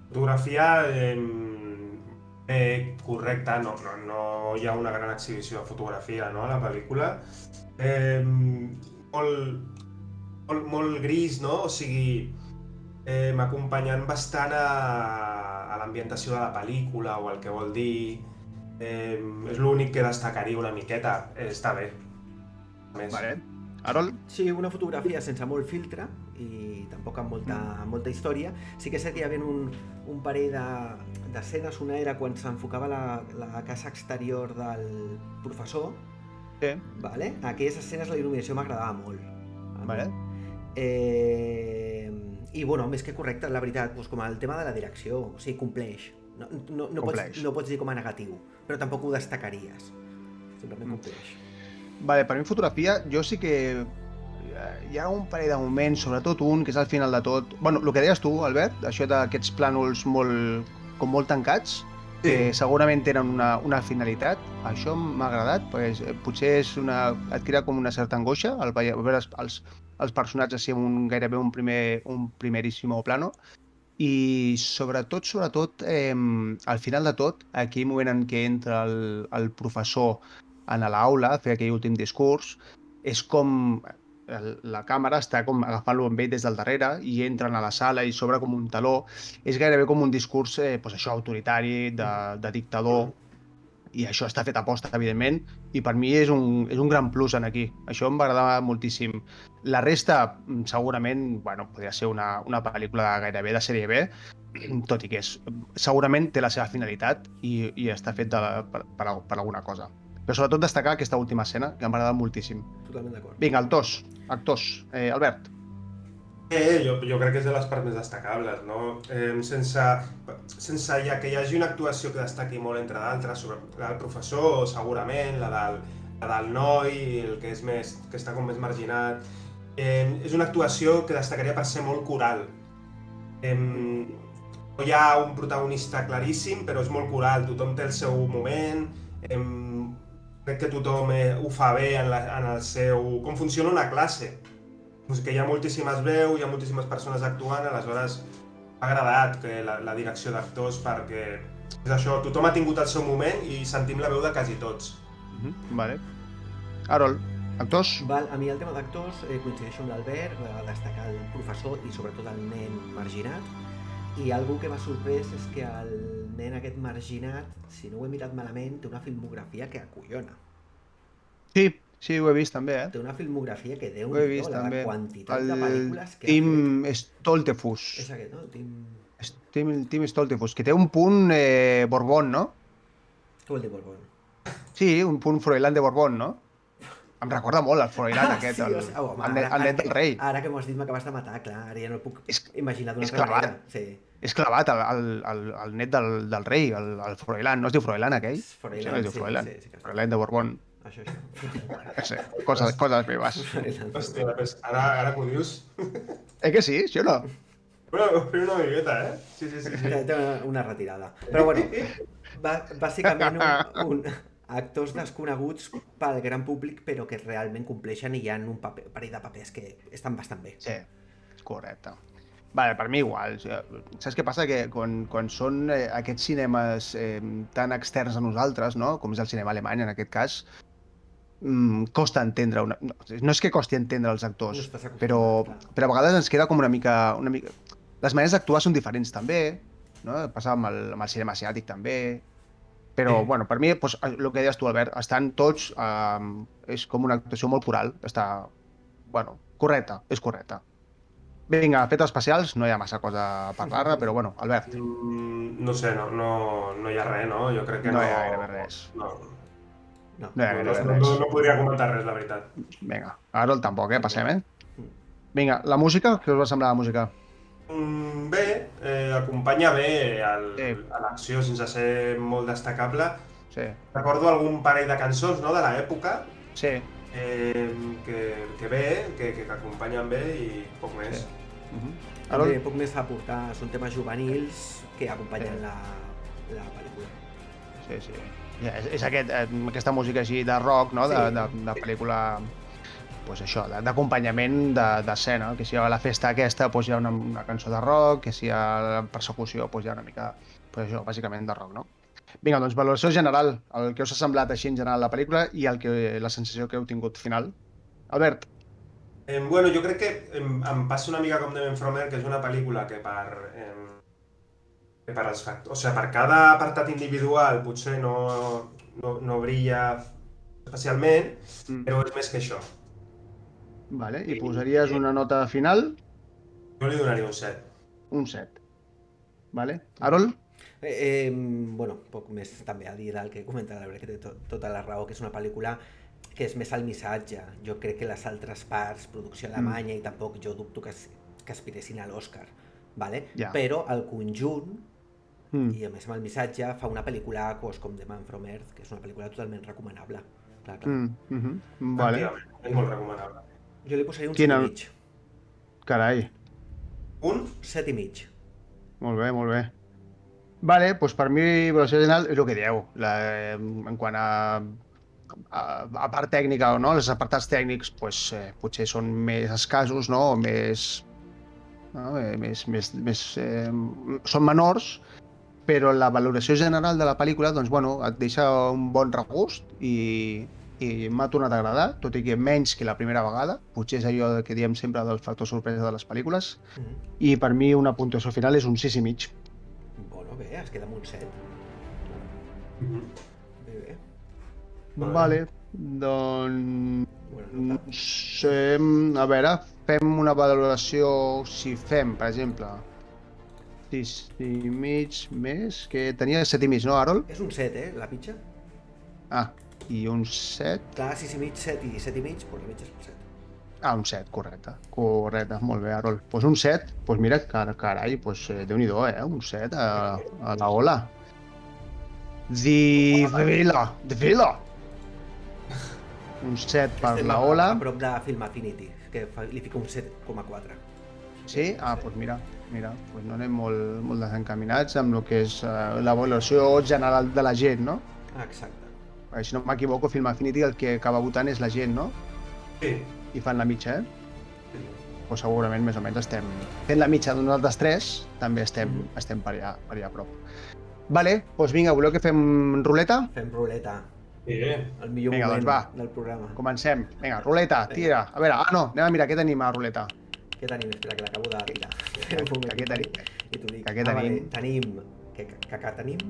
Fotografia correcta, no hi ha una gran exhibició de fotografia, no, a la pel·lícula. Molt gris, no? O sigui, m'acompanyant bastant a l'ambientació de la pel·lícula o el que vol dir. És l'únic que destacaria una miqueta. Està bé. Vale. Harold? Sí, una fotografia sense molt filtre i tampoc amb molta història. Sí que és cert que hi havia un parell d'escenes. Una era quan s'enfocava la casa exterior del professor. Sí. Vale? Aquelles escenes la il·luminació m'agradava molt. Vale. I bueno, més que correcte, la veritat, doncs com el tema de la direcció, o sigui, compleix. No pots dir com a negatiu, però tampoc ho destacaries. Simplement compleix. Vale, per mi fotografia, jo sí que hi ha un parell de moments, sobretot un, que és al final de tot. Bueno, el que deies tu, Albert, això d'aquests plànols com molt tancats, que segurament tenen una finalitat. Això m'ha agradat, perquè potser et crea com una certa angoixa al veure els personatges així amb gairebé un primeríssimo plano. I sobretot, al final de tot, aquell moment en què entra el professor a l'aula a fer aquell últim discurs, és com la càmera està com agafant-lo amb ell des del darrere i entren a la sala i s'obre com un teló. És gairebé com un discurs autoritari, de dictador, i això està fet a posta, evidentment, i per mi és un gran plus en aquí. Això em va agradar moltíssim. La resta, segurament, podria ser una pel·lícula gairebé de sèrie B, tot i que segurament té la seva finalitat i està fet per alguna cosa. Però sobretot destacar aquesta última escena, que m'ha agradat moltíssim. Totalment d'acord. Vinga, actors. Albert. Jo crec que és de les parts més destacables, no? Sense que hi hagi una actuació que destaqui molt entre d'altres, sobre la del professor, segurament, la del noi, el que està com més marginat. És una actuació que destacaria per ser molt coral. No hi ha un protagonista claríssim, però és molt coral, tothom té el seu moment. Crec que tothom ho fa bé en el seu... Com funciona una classe. Que hi ha moltíssimes veus, hi ha moltíssimes persones actuant, aleshores m'ha agradat que la direcció d'actors, perquè és això, tothom ha tingut el seu moment i sentim la veu de quasi tots. Vale. Harold, actors? A mi el tema d'actors coincideixo amb l'Albert, destacar el professor i sobretot el nen marginat. I algú que m'ha sorprès és que el nen aquest marginat, si no ho he mirat malament, té una filmografia que acollona. Sí, ho he vist també, Té una filmografia que déu Ho he vist també. La quantitat de pel·lícules que Tim Stoltefus. És aquest, no? Tim Stoltefus, que té un punt Borbón, no? Què vol dir Borbón? Sí, un punt Froilán de Borbón, no? Em recorda molt el Froilán aquest, el net del rei. Ara que m'ho has dit m'acabes de matar, clar, ara ja no puc imaginar d'una altra manera. Sí. És clavat el net del rei, el Froilán. No es diu Froilán aquell? Froilán, es diu Froilán. Sí. Froilán de Borbón. Això. Sí, coses meves. Hòstia, ara que ho dius... Que sí? Sí o no? Bueno, una miqueta, Sí. Té una retirada. Però bueno, bàsicament actors desconeguts pel gran públic, però que realment compleixen i hi ha un parell de papers que estan bastant bé. Sí, correcte. Vale, per mi igual. Saps què passa? Que quan són aquests cinemes tan externs a nosaltres, no? Com és el cinema alemany en aquest cas, costa entendre... No és que costi entendre els actors, però a vegades ens queda com una mica... Les maneres d'actuar són diferents també, no? Passa amb el cinema asiàtic també... Però, per mi, el que deies tu, Albert, estan tots... És com una actuació molt coral. Està, correcta, és correcta. Vinga, efectes especials, no hi ha massa cosa a parlar-ne, però, Albert. No sé, no hi ha res, no? Jo crec que no hi ha gairebé res. No. No. No podria comentar res, la veritat. Vinga, Harold tampoc, passem, Vinga, la música? Què us va semblar la música? Bé, acompanya bé Sí. a l'acció sense ser molt destacable. Sí, Recordo algun parell de cançons, no?, de l'època, sí. que bé, que acompanyen bé i poc més. Sí. També Harold? poc més a aportar, són temes juvenils que acompanyen la pel·lícula. Sí. Ja, és aquesta música així de rock, no? De pel·lícula, pues això, d'acompanyament d'escena, que si hi ha la festa aquesta, pues hi ha una cançó de rock, que si hi ha la persecució, pues hi ha una mica, pues això, bàsicament de rock, no? Vinga, doncs valoració general, el que us ha semblat així en general la pel·lícula i la sensació que heu tingut final. Albert? Bueno, jo crec que em passa una mica com de Fromer, que és una pel·lícula que per cada apartat individual potser no brilla especialment, però és més que això. Vale, i posaries una nota final? Jo li donaria un 7. Un 7. Vale. Harold? Bueno, poc més també a dir del que comenta l'Albert, que té tota la raó, que és una pel·lícula que és més el missatge. Jo crec que les altres parts, producció alemanya, i tampoc jo dubto que aspiressin a l'Oscar, vale? Ja. Però el conjunt, i a més amb el missatge, fa una pel·lícula com The Man from Earth, que és una pel·lícula totalment recomanable. Clar. Vale. És molt recomanable. Jo li posaria un 7,5. Carai. Un? 7,5. Molt bé. Vale, doncs per mi, valoració general, és el que dieu. En quant a part tècnica, no? Els apartats tècnics potser són més escassos, no? Són menors, però la valoració general de la pel·lícula, doncs, bueno, et deixa un bon regust i m'ha tornat a agradar, tot i que menys que la primera vegada. Potser és allò que diem sempre del factor sorpresa de les pel·lícules. I per mi una puntuació final és un 6,5. Bueno, bé, es queda amb un 7. Bé. Vale, doncs... a veure, fem una valoració, si fem, per exemple, 6,5 més, que tenia 7,5, no, Harold? És un 7, la pitxa? Ah, i un 7? Clar, 6,5, 7 i 7,5, doncs la mitja és un 7. Ah, un 7, correcte, molt bé, Harold. Doncs un 7, doncs mira, carai, Déu-n'hi-do, un 7 a la ola. The Villa. Un 7 per la ola. A prop de Film Affinity, que li fica un 7,4. Sí? Ah, doncs mira, no anem molt desencaminats amb el que és la valoració general de la gent, no? Exacte. Si no m'equivoco, Film Affinity el que acaba votant és la gent, no? Sí. I fan la mitja, Doncs segurament més o menys estem fent la mitja d'un altres 3, també estem per allà a prop. Vale, doncs vinga, voleu que fem ruleta? Fem ruleta. Sí. El millor moment del programa. Comencem. Vinga, ruleta, tira. A veure, anem a mirar què tenim a la ruleta. Què tenim? Espera, que l'acabo de tirar. Què tenim? I t'ho dic. Què tenim? Tenim... Què tenim?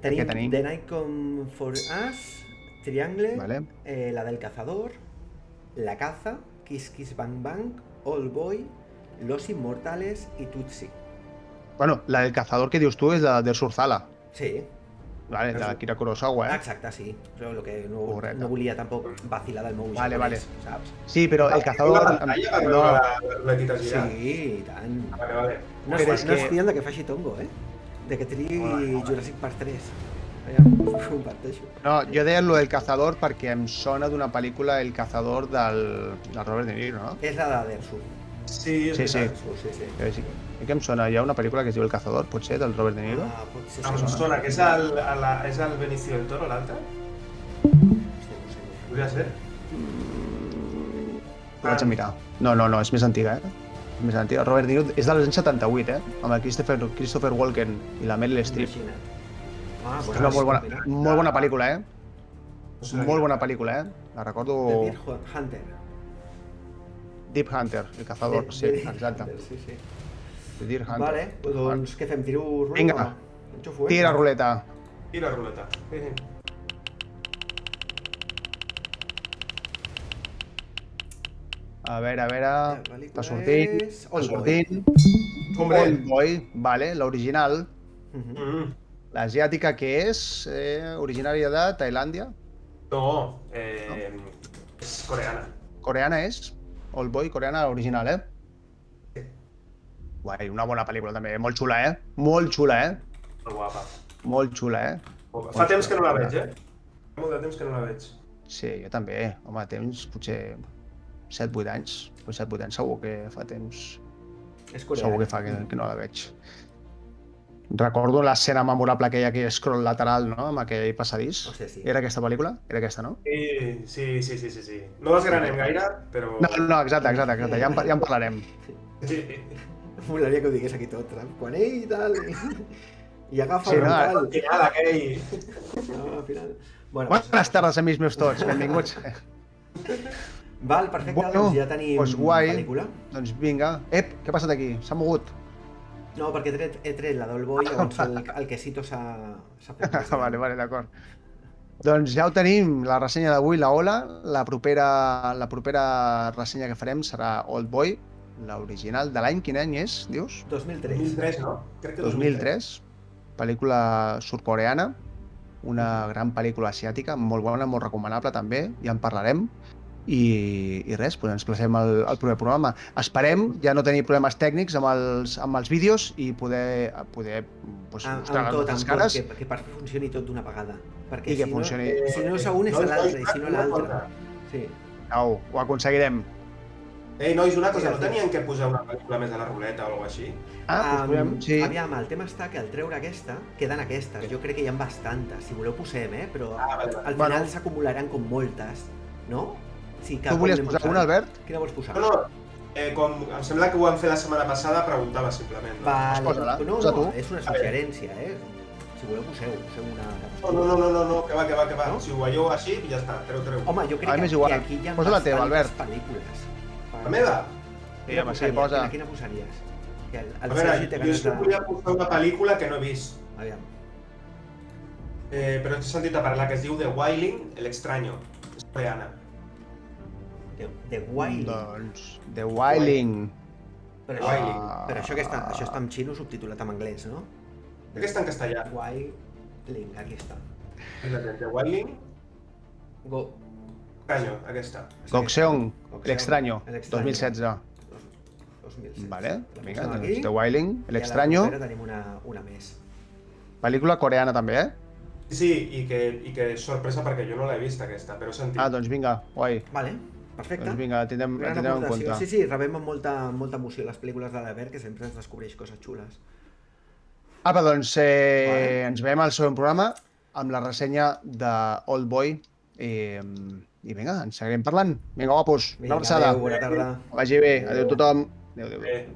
The Night Come For Us, Triangle, Vale. La del Cazador, La Caza, Kiss Kiss Bang Bang, All Boy, Los Inmortales i Tutsi. Bueno, la del cazador que dius tu és la del Surzala. Sí. Vale, de l'Akira Kurosawa, Exacte, sí. Però el que no volia tampoc vacilar del meu japonès, saps? Sí, però el cazador... Sí, i tant. Vale. No es fien de que faci tongo, de que triï Jurassic Park 3. Ho comparteixo. No, jo deia lo del cazador perquè em sona d'una pel·lícula El cazador del Robert De Niro, no? És la de Dersu. Sí. Sí que em sona, hi ha una pel·lícula que es diu El cazador, potser, del Robert De Niro? Pot ser. Em sona que és el Benicio del Toro, l'altre? Podria ser? Ho vaig a mirar. No, és més antiga, És més antiga. Robert De Niro és dels anys 78, Amb el Christopher Walken i la Meryl Streep. És una molt bona pel·lícula, Molt bona pel·lícula, La recordo... The Deer Hunter. Deep Hunter, el cazador, sí, exacte. Sí. The Deer Hunter. Vale, doncs què fem? Tiro ruleta? Vinga, tira ruleta. Tira ruleta. A veure, està sortint. Old Boy, vale, l'original. L'asiàtica que és originària de Tailàndia. No, és coreana. Coreana és? Oldboy, coreana original, eh? Sí. Guai, una bona pel·lícula també, molt xula, eh? Molt xula, eh? Molt guapa. Molt xula, eh? Fa temps que no la veig, Fa molt de temps que no la veig. Sí, jo també. Home, temps, potser 7-8 anys. Pues 7-8 anys segur que fa temps. És coreana. Segur que fa que no la veig. Recordo l'escena memorable aquella que scroll lateral, no?, amb aquell passadís. Hòstia, sí. Era aquesta pel·lícula? Era aquesta, no? Sí. No desgranem gaire, però... No, exacte, ja en parlarem. Sí. Molaria que ho digués aquí tot, saps? Quan ell i tal... I agafa Sí, el no, tal. Al final, aquell... No, al final... Bueno, Bones tardes, amics meus tots, benvinguts. Val, perfecte, Bueno, doncs ja tenim doncs guai. pel·lícula. Doncs vinga. Ep, què ha passat aquí? S'ha mogut? No, perquè he tret la d'Oldboy, llavors el quesito s'ha fet. Vale, d'acord. Doncs ja ho tenim, la ressenya d'avui, la Ola. La propera ressenya que farem serà Oldboy, l'original de l'any. Quin any és, dius? 2003. 2003, no? Crec que 2003. Pel·lícula sud-coreana. Una gran pel·lícula asiàtica, molt bona, molt recomanable també, ja en parlarem. I res, doncs ens placem al proper programa. Esperem ja no tenir problemes tècnics amb els vídeos i poder doncs, mostrar les nostres cares. Que per fi funcioni tot d'una vegada. Perquè I que funcioni. Si no és a un, és a l'altre, i si no a l'altre. Sí. Au, ho aconseguirem. Ei, nois, una cosa, no tenien que posar una pel·lícula més a la ruleta o alguna així? Doncs podem, sí. Aviam, el tema està que al treure aquesta, queden aquestes. Jo crec que hi ha bastantes. Si voleu posem, però vale. al final s'acumularan com moltes, no? Sí, Tu volies posar una, Albert? Quina vols posar? No, com em sembla que ho vam fer la setmana passada, preguntava simplement. No? Vale. Posa-la, No, posa tu. és una suggerència, Si voleu, poseu una... No, que va. No? Si ho veieu així, ja està, treu. Home, jo crec A mi és que igual. aquí hi ha Posa la teva, bastantes Albert. pel·lícules. La meva? Sí, home, sí, posa. Quina posaries? Que A veure, jo és que volia posar una pel·lícula que no he vist. Aviam. Però he sentit a parlar, que es diu The Wailing, El Extraño. És coreana. The Wailing. Doncs, The Wailing. Però Wailing. això està en xino subtitulat en anglès, no? Crec que està en castellà. Wailing, aquí està. The Wailing, Extraño, aquesta. Goxeong, Goxeong, El Extraño, El Extraño. 2016. 2016. Vale, La vinga, posem doncs aquí. The Wailing, El I a la Extraño. propera tenim una més. Pel·lícula coreana també, eh? Sí, i que és sorpresa perquè jo no l'he vist aquesta, però he sentit. Doncs vinga, guai. Vale, perfecte. Doncs vinga, la tindrem Gran en aportació. compte. Sí, rebem amb molta emoció les pel·lícules de l'Albert, que sempre ens descobreix coses xules. Apa, doncs Vale. ens veiem al següent programa amb la ressenya de Oldboy i vinga, ens seguirem parlant. Vinga, guapos, una abraçada. Adéu, bona tarda. Que vagi bé. Adéu a tothom. Adéu. Bé.